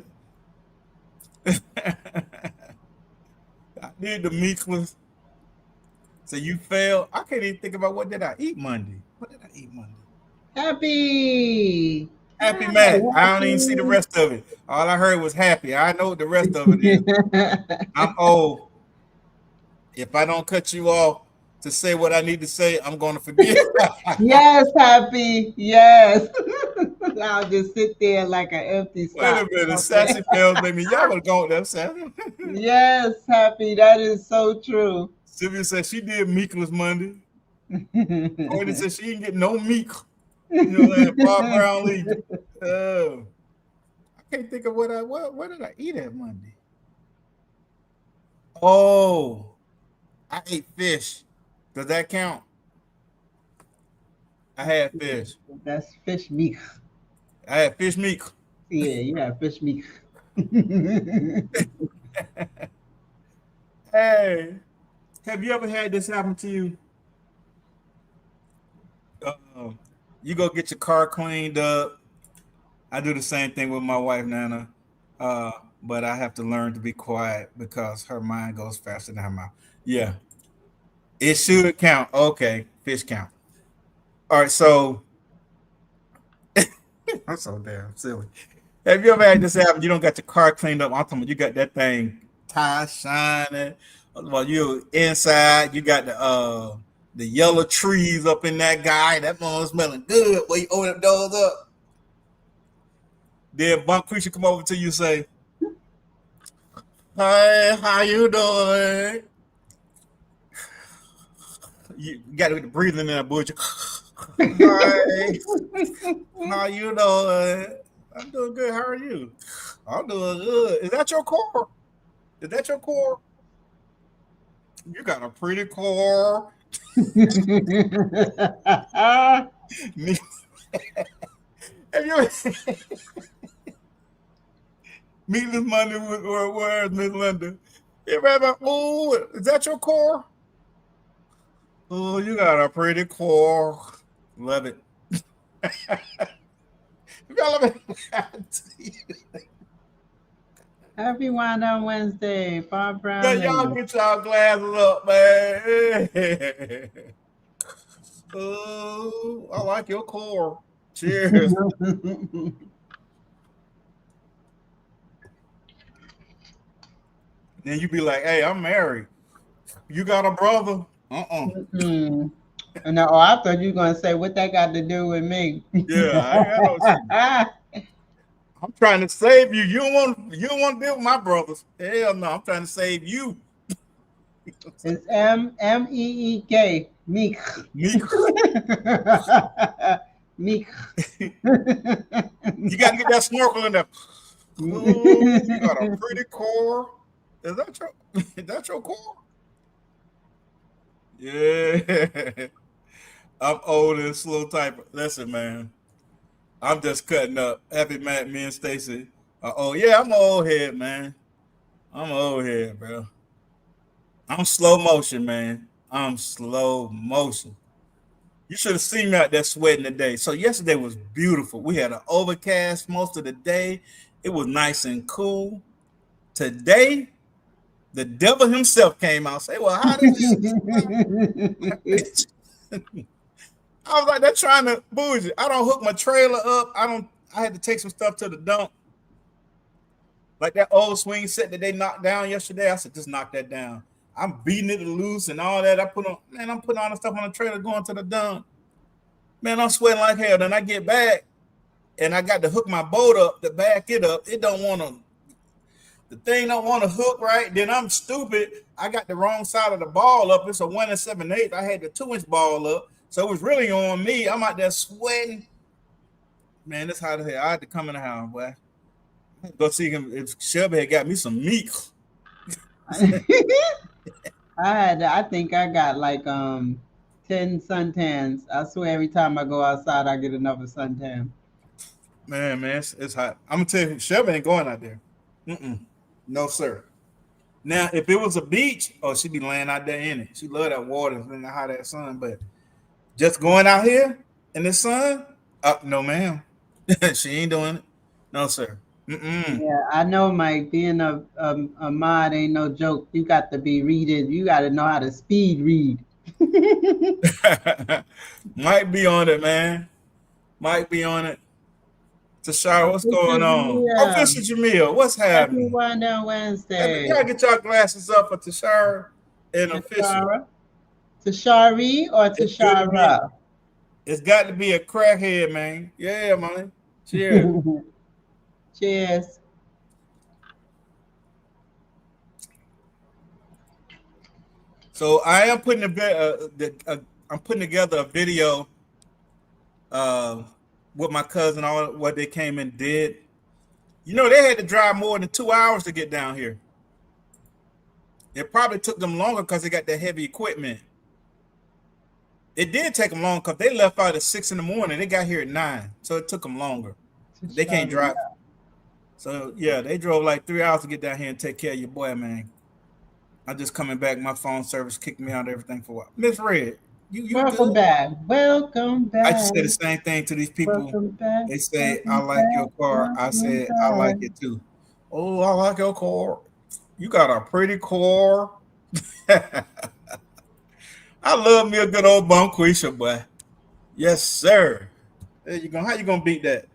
I did the meekless. So you failed. I can't even think about what did I eat Monday. What did I eat Monday? Happy. Happy Matt. I don't even see the rest of it. All I heard was happy. I know what the rest of it is. I'm old. If I don't cut you off to say what I need to say, I'm going to forget. Yes, Happy. Yes. I'll just sit there like an empty Wait a sock. minute. Okay. Sassy Bells made me. Y'all would go with that, Sassy. Yes, Happy. That is so true. Sylvia said she did Meekless Monday. Courtney said she didn't get no meek. You know that Bob Brownlee. I can't think of what did I eat that Monday? Oh, I ate fish. Does that count? I had fish. That's fish meat. I had fish meat. Yeah, you have fish meat. Hey, have you ever had this happen to you? You go get your car cleaned up. I do the same thing with my wife, Nana. But I have to learn to be quiet because her mind goes faster than her mouth. Yeah. It should count. Okay, fish count. All right, so I'm so damn silly. Have you ever had this happen? You don't got your car cleaned up. I'm talking about you got that thing tie shining. Well, you inside, you got the yellow trees up in that guy. That one smelling good. When you open the doors up. Then Bunk Creature come over to you and say, "Hey, how you doing?" You got to get the breathing in that bush. Hi, how you doing? I'm doing good. How are you? I'm doing good. Is that your car? Is that your car? You got a pretty car. Have you ever Meetless Monday with where's Miss Linda? You ever, oh, is that your car? Oh, you got a pretty car. Love it. Happy Wine on Wednesday, Bob Brown. Yeah, y'all get y'all glasses up, man. Oh, I like your car. Cheers. Then you be like, "Hey, I'm married. You got a brother?" Mm-hmm. No, I thought you were gonna say what that got to do with me. Yeah, I'm trying to save you. You don't want to deal with my brothers. Hell no, I'm trying to save you. It's Meek. Meek. Meek. Meek. You got to get that snorkel in there. Oh, you got a pretty car. Is that your car? Yeah. I'm old and slow type. Listen, man. I'm just cutting up. Happy Matt, me and Stacy. Oh yeah, I'm an old head, man. I'm an old head, bro. I'm slow motion, man. I'm slow motion. You should have seen me out there sweating today. So yesterday was beautiful. We had an overcast most of the day. It was nice and cool. Today, the devil himself came out and said, "Well, how does it?" I was like, "They're trying to bougie. I don't hook my trailer up. I had to take some stuff to the dump. Like that old swing set that they knocked down yesterday. I said, just knock that down. I'm beating it loose and all that. I'm putting all the stuff on the trailer going to the dump. Man, I'm sweating like hell. Then I get back and I got to hook my boat up to back it up. It don't want to. The thing don't want to hook right. Then I'm stupid. I got the wrong side of the ball up. It's a 1 7/8. I had the 2-inch ball up. So it was really on me. I'm out there sweating. Man, it's hot as hell. I had to come in the house, boy. Go see him if Shelby had got me some meat. I think I got like 10 suntans. I swear every time I go outside I get another suntan. Man, it's hot. I'm gonna tell you, Shelby ain't going out there. No, sir. Now, if it was a beach, she'd be laying out there in it. She love that water and the hot ass sun, but just going out here in the sun, no, ma'am. She ain't doing it. No, sir. Yeah, I know, Mike. Being a mod ain't no joke. You got to be reading. You got to know how to speed read. Might be on it, man. Might be on it. Tashara, what's going on? Yeah. Official Jamil, what's Happy happening? Wind Wednesday. Y'all get y'all glasses up for Tashara and Official. Tashara. Tashari or It's good to be. Tashara? It's got to be a crackhead, man. Yeah, man. Cheers. Cheers. So I am putting I'm putting together a video with my cousin, all what they came and did. You know, they had to drive more than 2 hours to get down here. It probably took them longer because they got that heavy equipment. It did take them long because they left out at 6 in the morning. They got here at 9, so it took them longer. They can't drive. So yeah, they drove like 3 hours to get down here and take care of your boy, man. I'm just coming back. My phone service kicked me out of everything for a while. Miss Red, you Welcome good? back. Welcome back. I just say the same thing to these people. Welcome back. They say, Welcome I like back. your car. I said, I Welcome like back. it too. Oh, I like your car. You got a pretty car. I love me a good old Bonquisha, boy. Yes, sir. There you go. How you gonna beat that?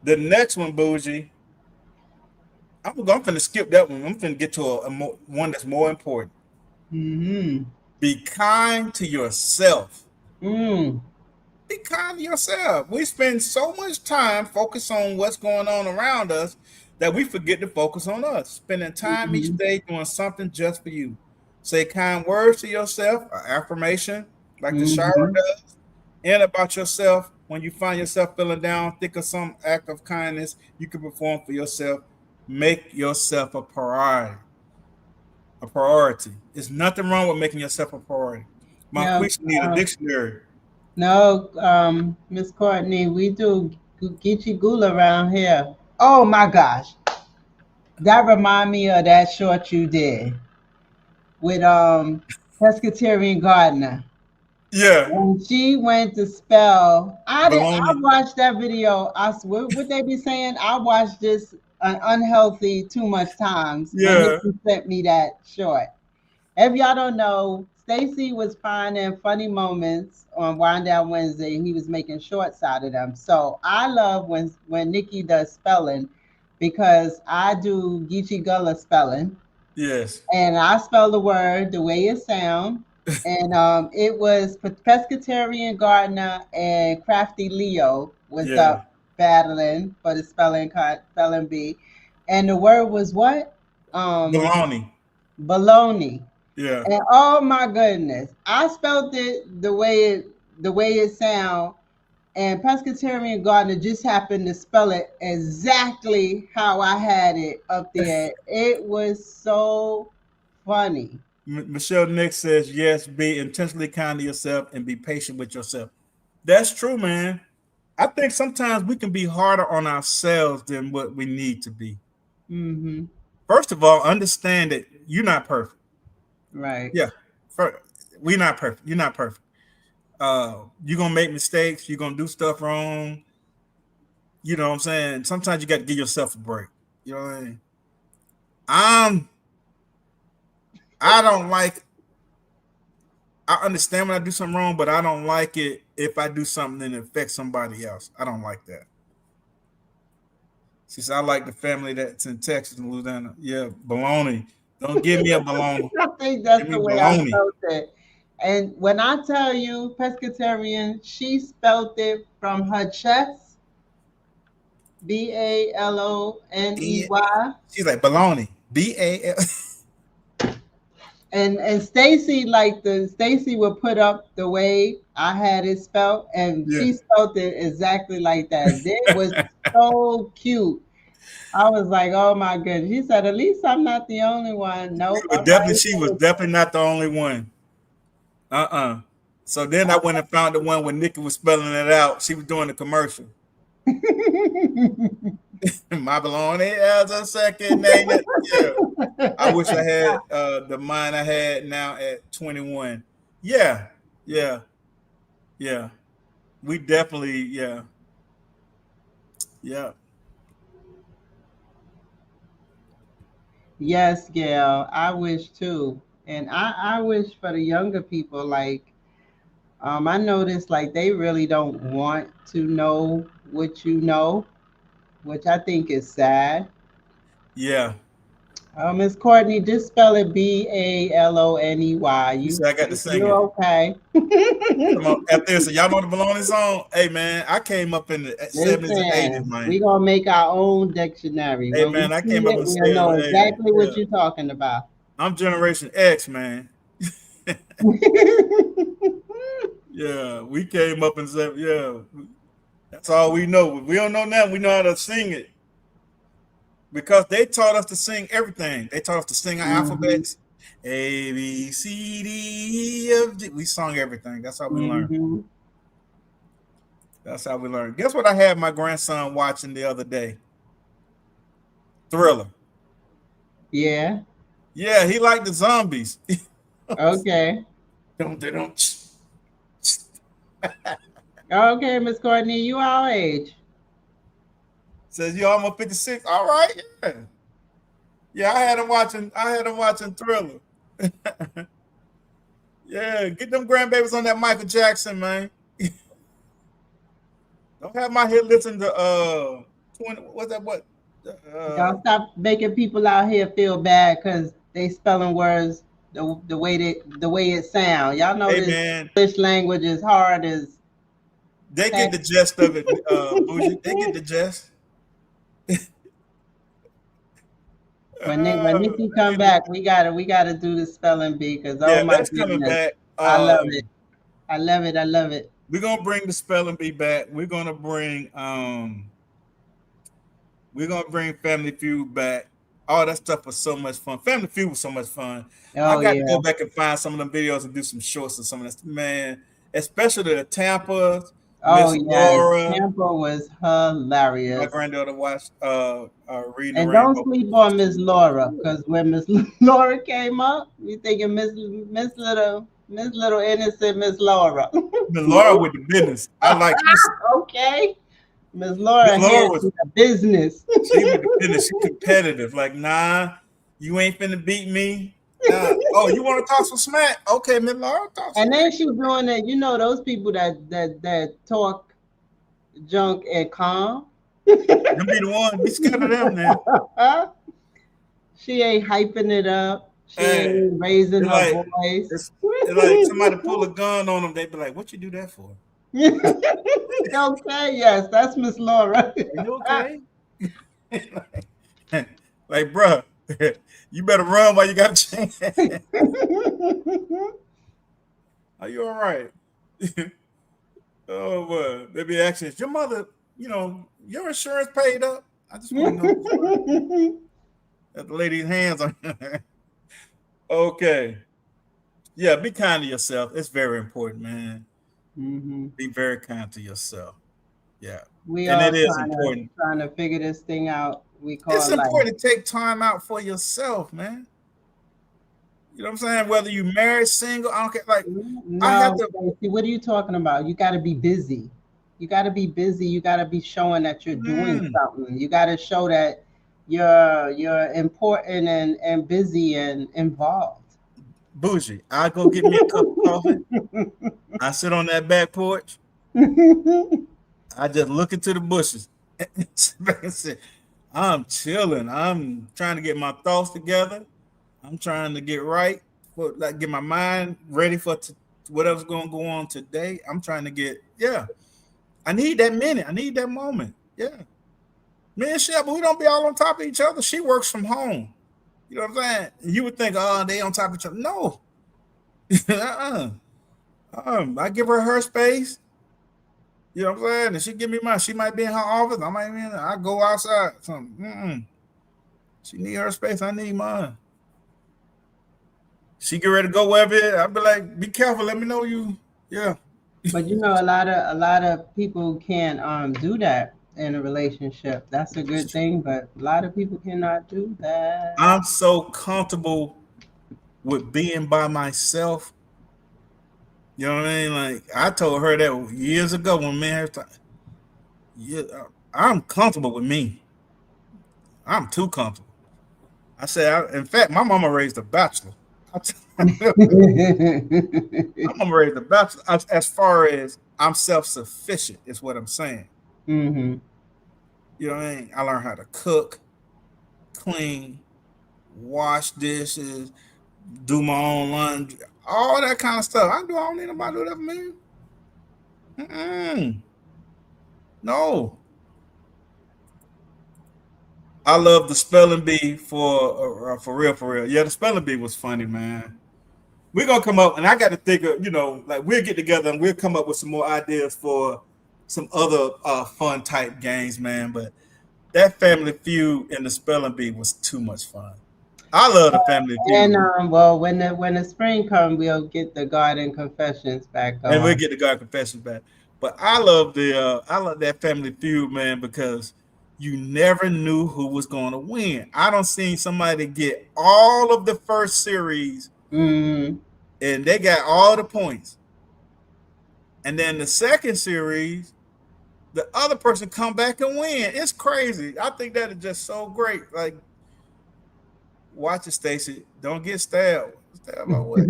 The next one, Bougie. I'm finna skip that one. I'm finna get to one that's more important. Mm-hmm. Be kind to yourself. Mm. Be kind to yourself. We spend so much time focused on what's going on around us that we forget to focus on us. Spending time each day doing something just for you. Say kind words to yourself, an affirmation like the shower does, and about yourself. When you find yourself feeling down, think of some act of kindness you can perform for yourself. Make yourself a priority. A priority. There's nothing wrong with making yourself a priority. My Yeah, question need a dictionary. No, Miss Courtney, we do Geechee Gula around here. Oh my gosh. That remind me of that short you did with Pescatarian Gardener. Yeah. When she went to spell, I Baloney. watched that video. What they be saying? I watched this unhealthy too much times when Yeah. Nikki sent me that short. If y'all don't know, Stacy was finding funny moments on Wind Down Wednesday, and he was making shorts out of them. So I love when Nikki does spelling because I do Geechee Gullah spelling, Yes. and I spell the word the way it sounds. And it was Pescatarian Gardener and Crafty Leo was up battling for the spelling bee, and the word was what? Baloney. Baloney. Yeah. And oh my goodness, I spelled it the way it sound, and Pescatarian Gardener just happened to spell it exactly how I had it up there. It was so funny. Michelle Nick says, yes, be intentionally kind to yourself and be patient with yourself. That's true, man. I think sometimes we can be harder on ourselves than what we need to be. Mm-hmm. First of all, understand that you're not perfect. Right. Yeah. We're not perfect. You're not perfect. You're going to make mistakes. You're going to do stuff wrong. You know what I'm saying? Sometimes you got to give yourself a break. You know what I mean? I don't like, I understand when I do something wrong, but I don't like it if I do something that affects somebody else. I don't like that. She said, I like the family that's in Texas and Louisiana. Yeah, baloney. Don't give me a baloney. I think that's Give the me way baloney. I spelled it. And when I tell you Pescatarian, she spelled it from her chest, Baloney. She's like baloney. BAL. And Stacy, Stacy would put up the way I had it spelled, and she spelled it exactly like that. It was so cute. I was like, oh my goodness. She said, at least I'm not the only one. Nope. She was definitely not the only one. So then I went and found the one when Nikki was spelling it out. She was doing the commercial. My baloney as a second name. Yeah. I wish I had the mind I had now at 21. Yeah. We definitely, yeah. Yes, Gail. I wish too. And I wish for the younger people, like I noticed like they really don't want to know what you know, which I think is sad. Yeah. Miss Courtney, just spell it Baloney. You You said I got to sing you're it. okay. Come on, after this, y'all know the Baloney song? Hey man, I came up in the 70s and 80s, Listen, we man. gonna make our own dictionary. Hey When we man, I see came up in it, the we'll 70s know and 80s. exactly what Yeah. you're talking about. I'm Generation X, man. Yeah, we came up and said, yeah, that's all we know. We don't know now. We know how to sing it because they taught us to sing everything. They taught us to sing our Hmm. alphabets, A, B, C, D, E, F, G. We sung everything. That's how we learned. Hmm. That's how we learned. Guess what I had my grandson watching the other day? Thriller. Yeah. Yeah, he liked the zombies. Okay. Don't. Okay, Miss Courtney, you our age. Says you almost 56. All right, yeah. Yeah, I had him watching Thriller. Yeah, get them grandbabies on that Michael Jackson, man. Don't have my head listen to 20, what's that what? Y'all stop making people out here feel bad because they spelling words the way it sound. Y'all know Hey this man, English language is hard as they get heck. the gist of it, Bougie. They get the gist. When Nikki They come get the, back, we gotta do the spelling bee because oh yeah, my that's coming goodness, back. I love it. I love it. I love it. We're gonna bring the spelling bee back. We're gonna bring Family Feud back. All that stuff was so much fun. Family Feud was so much fun. I Oh got to yeah. go back and find some of them videos and do some shorts of some of this. Man, especially the Tampa, Oh Miss yes. Laura. Tampa was My hilarious. granddaughter watched Reading the And don't Rainbow. sleep on Miss Laura, because when Miss Laura came up, we thinking Miss Little innocent Miss Laura. Miss Laura with the business. I like Okay. Miss Miss Laura Laura here was to the business. she with the business. She competitive. Like, nah, you ain't finna beat me. Oh, you want to talk some smack? Okay, Miss Laura, talk some And then smack. she doing it, those people that talk junk and calm. You be the one. Be scared of them now. She ain't hyping it up. She Hey, ain't raising it's her like voice. it's like somebody pull a gun on them. They be like, "What you do that for? Okay, yes, that's Miss Laura. Are you okay?" Like, bruh, you better run while you got a chance. Are you all right? Oh, boy. They be asking, is your mother, your insurance paid up? I just want to know that the lady's hands on. Okay. Yeah, be kind to yourself. It's very important, man. Hmm. Be very kind to yourself. Yeah. We And all it is trying to important. trying to figure this thing out we It's call life. important to take time out for yourself, man. You know what I'm saying? Whether you married, single, I don't care. Like, I have No, to. Stacey, what are you talking about? You got to be busy. You got to be busy. You got to be showing that you're doing Mm, something. You got to show that you're important and busy and involved. bougie. I go get me a cup of coffee. I sit on that back porch. I just look into the bushes. I'm chilling. I'm trying to get my thoughts together. I'm trying to get right for like get my mind ready for whatever's going to go on today. I'm trying to yeah. I need that minute. I need that moment. Yeah. Me and Shep, but we don't be all on top of each other. She works from home. You know what I'm saying? You would think, oh, they on top of each other. No. uh-uh. I give her space. You know what I'm saying? And she give me mine. She might be in her office. I might be in. I go outside. Something. She need her space. I need mine. She get ready to go wherever it. I'll be like, be careful. Let me know you. Yeah. But a lot of people can't do that in a relationship. That's a good thing, but a lot of people cannot do that. I'm so comfortable with being by myself. You know what I mean? Like I told her that years ago when me and her. Yeah, I'm comfortable with me. I'm too comfortable. I said, in fact, my mama raised a bachelor. I'm gonna raise the bachelor. As far as I'm self-sufficient, is what I'm saying. Hmm. You know what I mean? I learned how to cook, clean, wash dishes, do my own laundry, all that kind of stuff. I don't need nobody to do that for me. Mm-mm. No, I love the spelling bee for real, for real. Yeah, the spelling bee was funny, man. We're gonna come up, and I got to think of, like we'll get together and we'll come up with some more ideas for some other fun type games, man. But that Family Feud and the spelling bee was too much fun. I love the Family And Feud, well, when the spring comes, we'll get the Garden Confessions back and we'll on. get the God Confessions back. But I love that Family Feud, man, because you never knew who was going to win. I don't seen somebody get all of the first series Mm. and they got all the points, and then the second series, the other person come back and win. It's crazy. I think that is just so great. Like, watch it, Stacy. Don't get stabbed. Stabbed by what?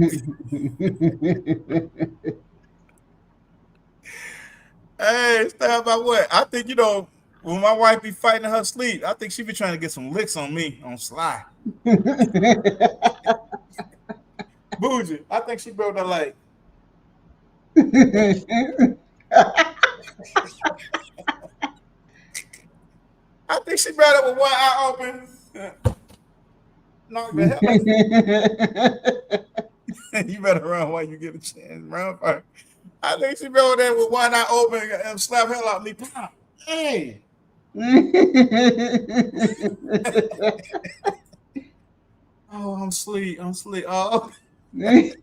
Hey, stabbed by what? I think when my wife be fighting in her sleep, I think she be trying to get some licks on me on Sly. Bougie. I think she broke that like. I think she brought it with one eye open. Knock the hell out. You better run while you get a chance. Run first. I think she broke that with one eye open and slap hell out me. Pop. Hey. Oh, I'm sleep. I'm sleep. Oh. I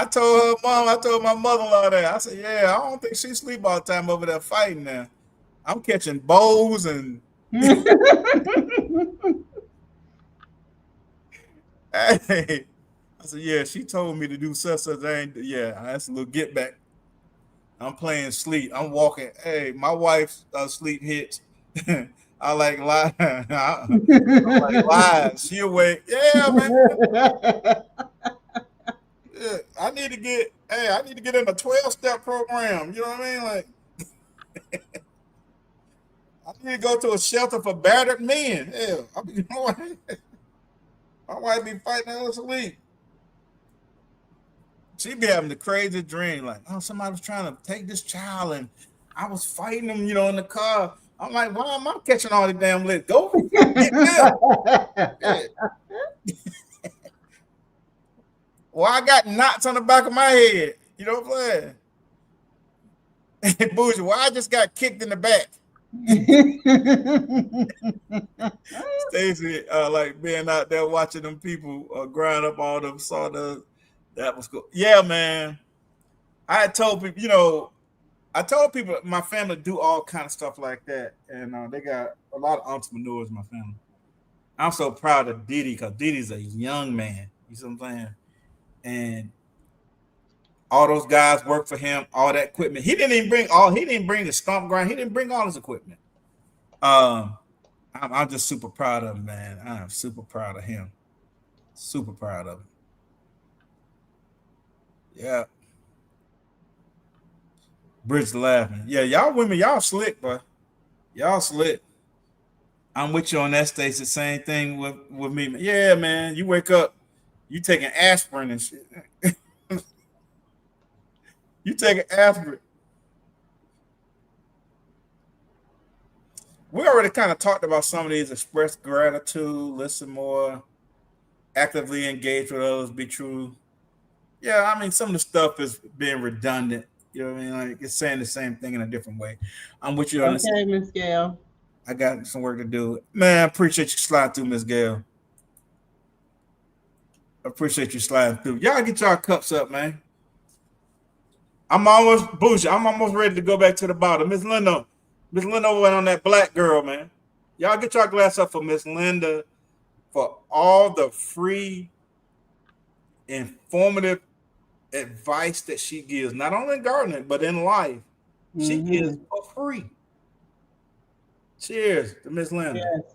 told my mother-in-law that. I said, yeah, I don't think she sleep all the time over there fighting now. I'm catching bows and hey. I said, yeah, she told me to do such a thing. Yeah, that's a little get back. I'm playing sleep. I'm walking. Hey, my wife's sleep hits. I like lie. I like lies. She awake. Yeah, man. Yeah, I need to get in a 12-step program. You know what I mean? Like, I need to go to a shelter for battered men. Hell, my wife be fighting her sleep. She be having the crazy dream, like, oh, somebody was trying to take this child and I was fighting them, in the car. I'm like, why am I catching all the damn lit? Go get them. Yeah. Well, I got knots on the back of my head. You know what I'm saying? Bougie, well, I just got kicked in the back. Stacy, like being out there watching them people grind up all them sawdust. That was cool. Yeah, man. I had told people, I told people my family do all kind of stuff like that, and they got a lot of entrepreneurs in my family. I'm so proud of Didi because Didi's a young man. You see what I'm saying? And all those guys work for him. All that equipment. He didn't even bring all. He didn't bring the stomp grind. He didn't bring all his equipment. Um, I'm just super proud of him, man. I'm super proud of him. Super proud of him. Yeah. Bridge laughing. Yeah, y'all women, y'all slick, bro. Y'all slick. I'm with you on that, Stacey. Same thing with me. Yeah, man. You wake up, you taking aspirin and shit. You taking aspirin. We already kind of talked about some of these: express gratitude, listen more, actively engage with others, be true. Yeah, I mean, some of the stuff is being redundant. You know what I mean? Like it's saying the same thing in a different way. I'm with you on this. Okay, Miss Gail. I got some work to do. Man, I appreciate you sliding through, Miss Gail. I appreciate you sliding through. Y'all get y'all cups up, man. I'm almost bougie. I'm almost ready to go back to the bottom. Miss Linda. Miss Linda went on that black girl, man. Y'all get y'all glass up for Miss Linda for all the free, informative advice that she gives, not only in gardening, but in life. She gives Hmm. for free. Cheers to Miss Linda. Yes.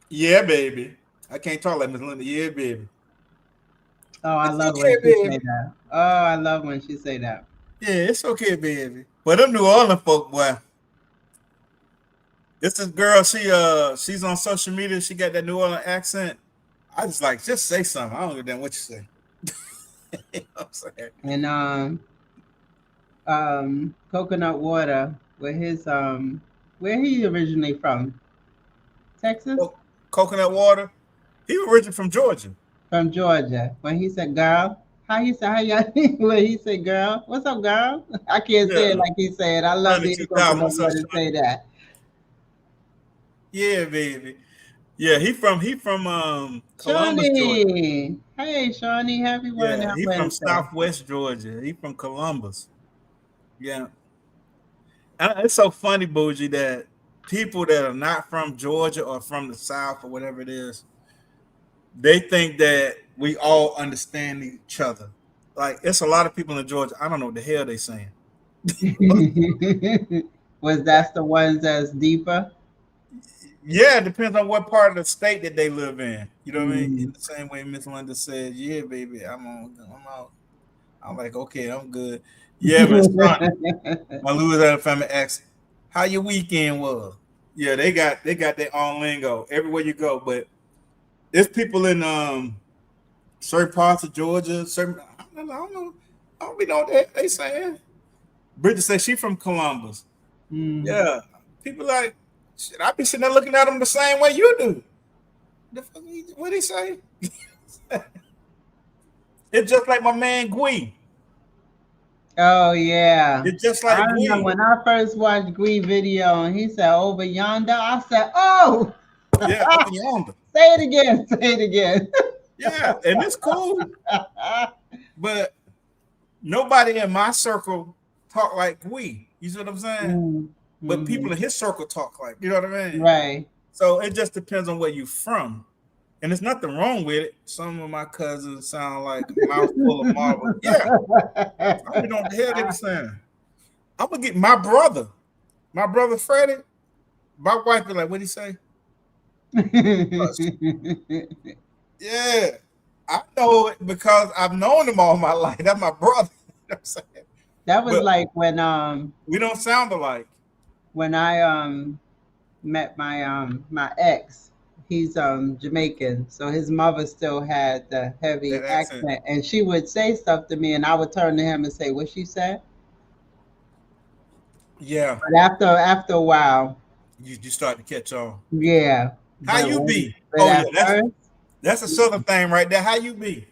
Yeah, baby. I can't talk like Miss Linda. Yeah, baby. Oh, I It's love okay, when she say baby. that. Oh, I love when she say that. Yeah, it's okay, baby. But them New Orleans folk, boy. This girl, she's on social media. She got that New Orleans accent. I just like, just say something. I don't give a damn what you say. You know what I'm saying? And coconut water with his where he originally from? Texas? Coconut water. He originally from Georgia. From Georgia. When he said girl, how he said how you when he said girl, what's up girl? I can't say it Yeah. like he said. I love Early the 2000. coconut What's up, water Sean? say that. Yeah, baby. Yeah, he from Columbus, Georgia. Shawnee. Hey Shawnee, happy one Yeah, out he from Wednesday. Southwest Georgia. He from Columbus. Yeah. And it's so funny, Bougie, that people that are not from Georgia or from the South or whatever it is, they think that we all understand each other. Like it's a lot of people in Georgia. I don't know what the hell they saying. Was that the ones that's deeper? Yeah, it depends on what part of the state that they live in. You know what I mean? In Mm. the same way Miss Linda said, "Yeah, baby, I'm out." I'm like, "Okay, I'm good." Yeah, Miss Shawnee, my Louisiana family asks, "How your weekend was?" Yeah, they got their own lingo everywhere you go. But there's people in certain parts of Georgia, certain I don't be know what they saying. Bridget says she from Columbus. Mm. Yeah, people like shit. I be sitting there looking at them the same way you do. What he say? It's just like my man Gui. Oh yeah. It's just I like remember Gui. when I first watched Green video and he said over yonder, I said, oh, Yeah, over yonder. say it again, say it again. Yeah, and it's cool, but nobody in my circle talk like Gui. You see what I'm saying? Mm, But mhm. people in his circle talk like, you know what I mean? Right. So it just depends on where you from. And there's nothing wrong with it. Some of my cousins sound like a mouthful of marble. Yeah, I don't know what the hell they be saying. I'm gonna get my brother Freddie. My wife be like, "What would he say?" Yeah, I know it because I've known him all my life. That's my brother. You know what I'm saying? That was But like we don't sound alike. when I met my ex. He's Jamaican, so his mother still had the heavy That accent. accent, and she would say stuff to me, and I would turn to him and say, "What she said?" Yeah, But after a while, you start to catch on. yeah. How you be? But Oh yeah, at that's first, that's a southern thing right there. How you be?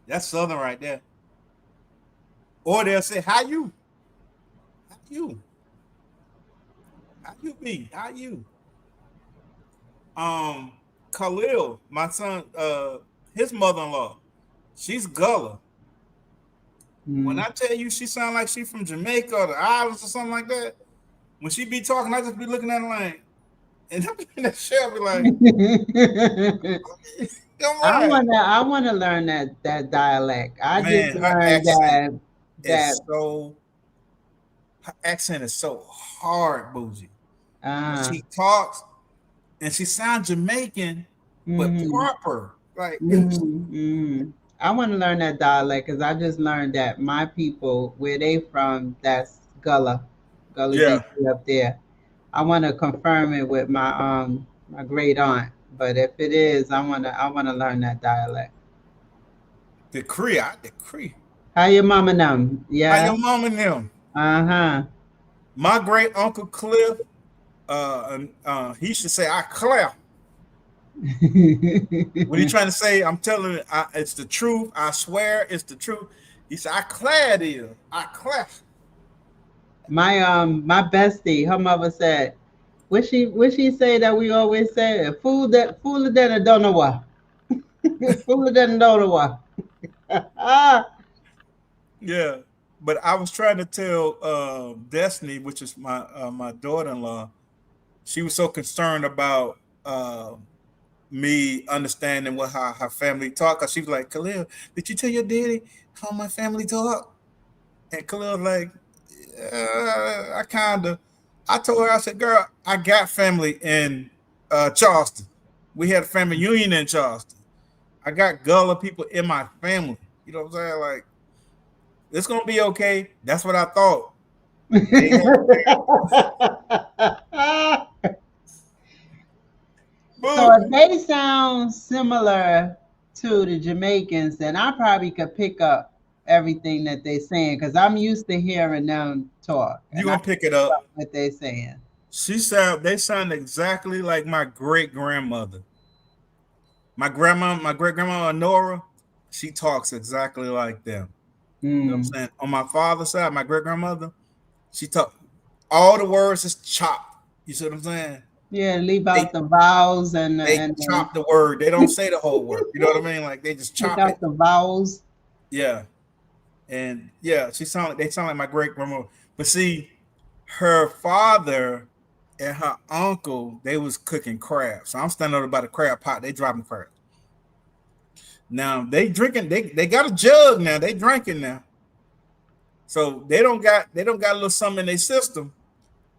That's southern right there. Or they'll say, "How you? How you? How you be? How you?" Um, Khalil, my son, his mother-in-law, she's Gullah. When mm. I tell you she sound like she from Jamaica or the islands or something like that, when she be talking, I just be looking at her like, and I'm in that shell be like, I'm like, I wanna learn that dialect. I just man, learned that that is so her accent is so hard, bougie. When uh she talks and she sounds Jamaican, but mhm. proper. Like Mm, mm. I want to learn that dialect because I just learned that my people, where they from, that's Gullah yeah, Geechee up there. I want to confirm it with my great aunt, but if it is, I wanna learn that dialect. I decree. How your mama them? How Yeah. your mom and them? Uh huh. My great uncle Cliff, he should say I clap. What he trying to say? I'm telling you, it's the truth. I swear it's the truth. He said, I clad you. I clap. My bestie, her mother said, what she say that we always say, fool that a don't know what, fool that a don't know what. Ah. Yeah. But I was trying to tell Destiny, which is my daughter-in-law, she was so concerned about me understanding what how her family talk. Cause she was like, Khalil, did you tell your daddy how my family talk? And Khalil was like, I kind of. I told her, I said, girl, I got family in Charleston. We had a family union in Charleston. I got Gullah people in my family. You know what I'm saying? Like, it's gonna be okay. That's what I thought. They had So boo. if they sound similar to the Jamaicans, then I probably could pick up everything that they're saying because I'm used to hearing them talk You and I gonna pick pick it up up? what they're saying. They sound exactly like my great grandmother. My great grandma Nora, she talks exactly like them. You know what I'm Mm. saying? On my father's side, my great grandmother, she talk all the words is chopped. You see what I'm saying? Yeah, leave They out the vowels and they chop the word. They don't say the whole word. You know what I mean? Like they just take chop it. out the vowels. Yeah. And yeah, they sound like my great grandmother. But see, her father and her uncle, they was cooking crab. So I'm standing over by the crab pot. They dropping crab. Now they drinking, they got a jug now. They drinking now. So they don't got a little something in their system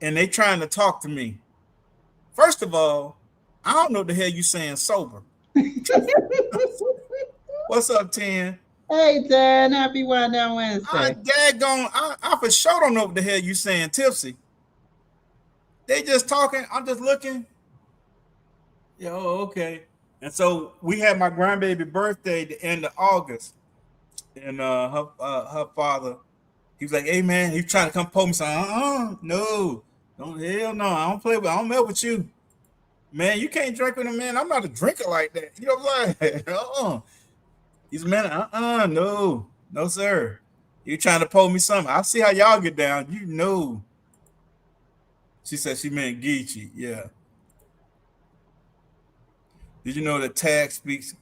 and they trying to talk to me. First of all, I don't know what the hell you saying sober. What's up, 10? Hey, Dan, happy One Down I Wednesday. daggone, I for sure don't know what the hell you saying tipsy. They just talking, I'm just looking. Yeah, oh, okay. And so we had my grandbaby birthday the end of August. And her father, he was like, hey man, he's trying to come pull me something. No, don't hell no, I don't mess with you. Man, you can't drink with him, man. I'm not a drinker like that. You know what I'm saying? He's a man, no, no, sir. You trying to pull me something. I see how y'all get down. You know. She said she meant Geechee. Yeah. Did you know that tag speaks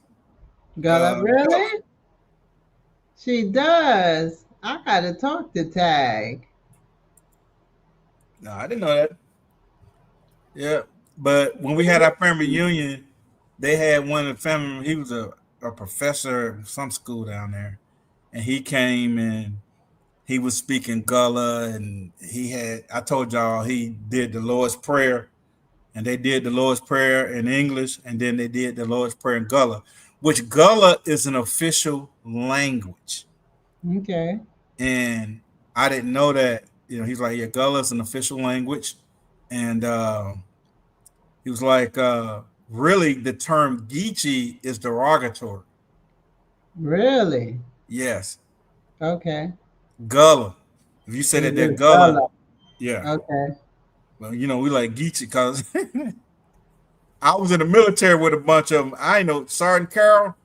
Gullah, Gullah? really? She does. I gotta talk to Tag. No, I didn't know that. Yeah. But when we had our family reunion, they had one of the family, he was a professor at some school down there. And he came and he was speaking Gullah and I told y'all he did the Lord's Prayer and they did the Lord's Prayer in English and then they did the Lord's Prayer in Gullah, which Gullah is an official language. Okay. And I didn't know that. You know, he's like, yeah, Gullah is an official language. And he was like, really, the term Geechee is derogatory. Really? Yes, Okay. Gullah. If you say It that they're is Gullah, Gullah. yeah. Okay. Well, you know, we like Geechee because I was in the military with a bunch of them. I know Sergeant Carroll,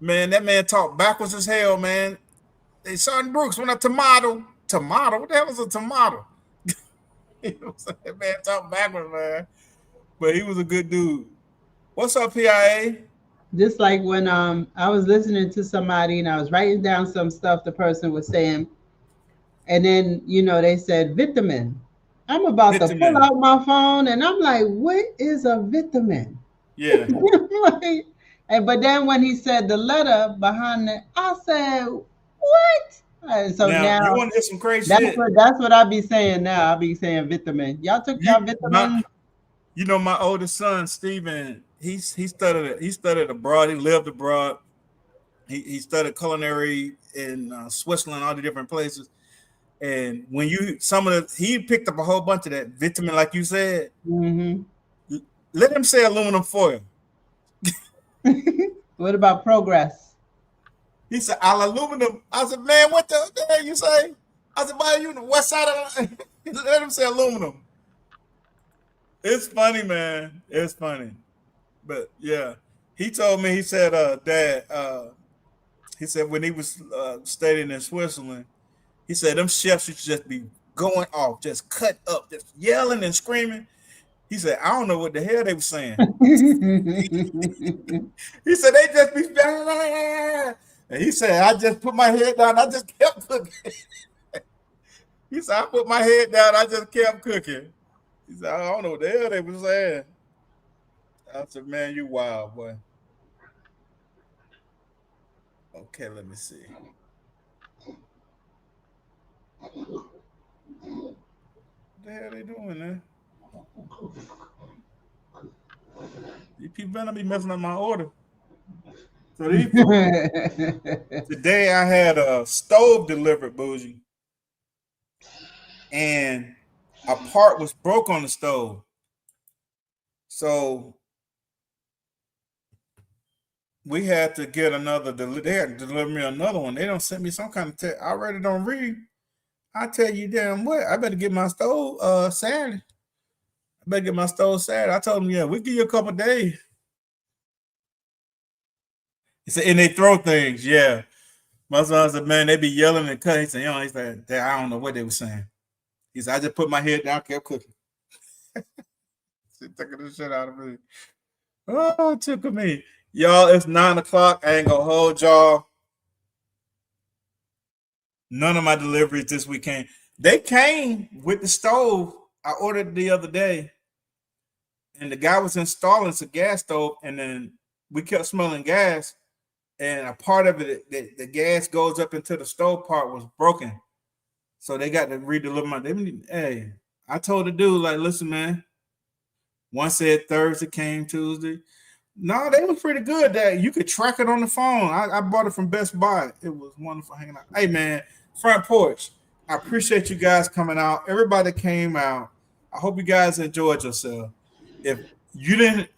man, that man talked backwards as hell, man. Hey, Sergeant Brooks, when a tomato, what the hell is a tomato? You know what I'm saying? That man talked backwards, man. But he was a good dude. What's up, PIA? Just like when I was listening to somebody and I was writing down some stuff the person was saying, and then they said vitamin. I'm about to pull Vitamin. out my phone and I'm like, what is a vitamin? Yeah. Like, and but then when he said the letter behind it, I said, what? And so Now you now want to hear some crazy that's shit? what I be saying now. I be saying vitamin. Y'all took You y'all my vitamin? you know my oldest son, Steven, he studied abroad, he lived abroad. He studied culinary in Switzerland, all the different places. And when you he picked up a whole bunch of that vitamin, like you said. Mm-hmm. Let him say aluminum foil. What about progress? He said, "Al aluminum." I said, "Man, what the hell you say?" I said, "Man, you the west side of the-" Let him say aluminum. It's funny, man. It's funny. But yeah, he told me. He said, "Dad." He said when he was studying in Switzerland, he said them chefs used to just be going off, just cut up, just yelling and screaming. He said, "I don't know what the hell they were saying." He said they just be and he said, I just put my head down, I just kept cooking. He said, I put my head down, I just kept cooking. He said, I don't know what the hell they was saying. I said, man, you wild, boy. Okay, let me see. doing that. These people better not be messing up my order. So these today I had a stove delivered, Bougie, and a part was broke on the stove. So we had to get another. They had to deliver me another one. They don't send me some kind of text. I already don't read. I tell you damn what. I better get my stove Saturday. I better get my stove Saturday. I told them, yeah, we give you a couple days. He said, and they throw things, yeah. My son said, man, they be yelling and cutting. He said, he said, I don't know what they were saying. He said, I just put my head down, kept cooking. She took the shit out of me. Oh, it took me. Y'all, it's 9:00. I ain't gonna hold y'all. None of my deliveries this weekend. They came with the stove I ordered the other day. And the guy was installing a gas stove, and then we kept smelling gas. And a part of it, the gas goes up into the stove part was broken. So they got to redeliver my. Hey, I told the dude, like, listen, man. One said Thursday, came Tuesday. No, they was pretty good. That you could track it on the phone. I bought it from Best Buy. It was wonderful hanging out. Hey, man, Front Porch. I appreciate you guys coming out. Everybody came out. I hope you guys enjoyed yourself. If you didn't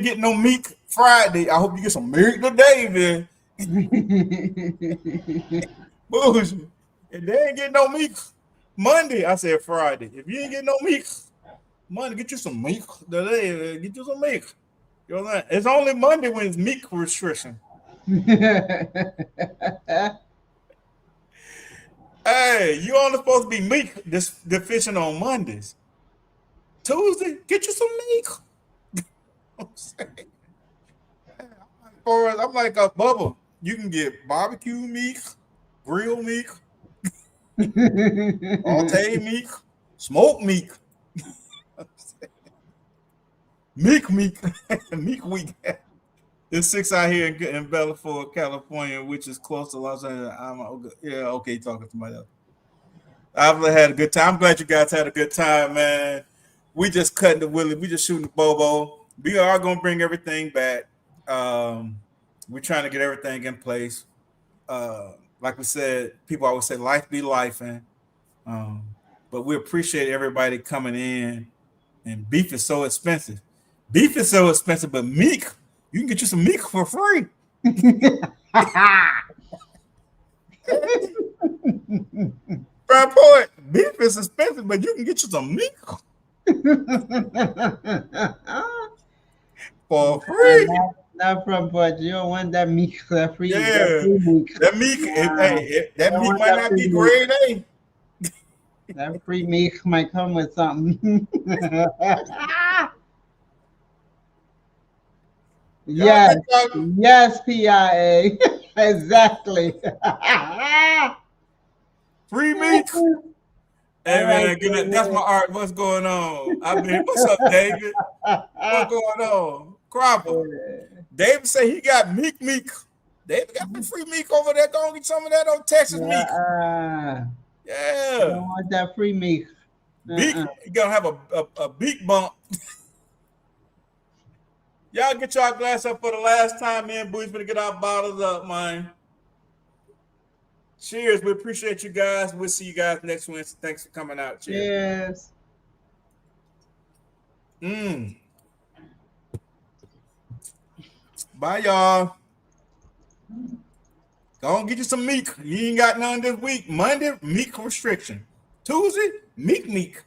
get no meat Friday, I hope you get some meat today, man. Bullshit. If they ain't get no meat Monday, I said Friday. If you ain't get no meat Monday, get you some meat today. Get you some meat. You know what I'm saying? It's only Monday when it's meat restriction. Hey, you only supposed to be meat deficient on Mondays. Tuesday, get you some meat. I'm like a Bubba. You can get barbecue meat, grill meat, saute meat, smoked meat, meat week. It's 6 out here in Belfort, California, which is close to Los Angeles. Okay, talking to somebody else. I've had a good time. I'm glad you guys had a good time, man. We just cutting the willy. We just shooting the bobo. We are going to bring everything back. We're trying to get everything in place. Like we said, people always say life be life, but we appreciate everybody coming in. And beef is so expensive. But meat, you can get you some meat for free. Front Porch, beef is expensive, but you can get you some meat for free. Not Front Porch. You don't want that meat for free. Yeah, that meat. That meat might not be grade A. That free meat might come with something. Yes, PIA. Exactly. Free meat. Hey, man, that's my art. What's going on? What's up, David? What's going on? Cropper. David say he got meat. David got some free meat over there. Go get some of that on Texas meat. Yeah. I don't want that free meat. Beak, you're gonna have a beak bump. Y'all get y'all glass up for the last time. Me and Boo's gonna get our bottles up, man. Cheers. We appreciate you guys. We'll see you guys next Wednesday. Thanks for coming out. Cheers. Bye, y'all. Go and get you some meat. You ain't got none this week. Monday, meat restriction. Tuesday, meat.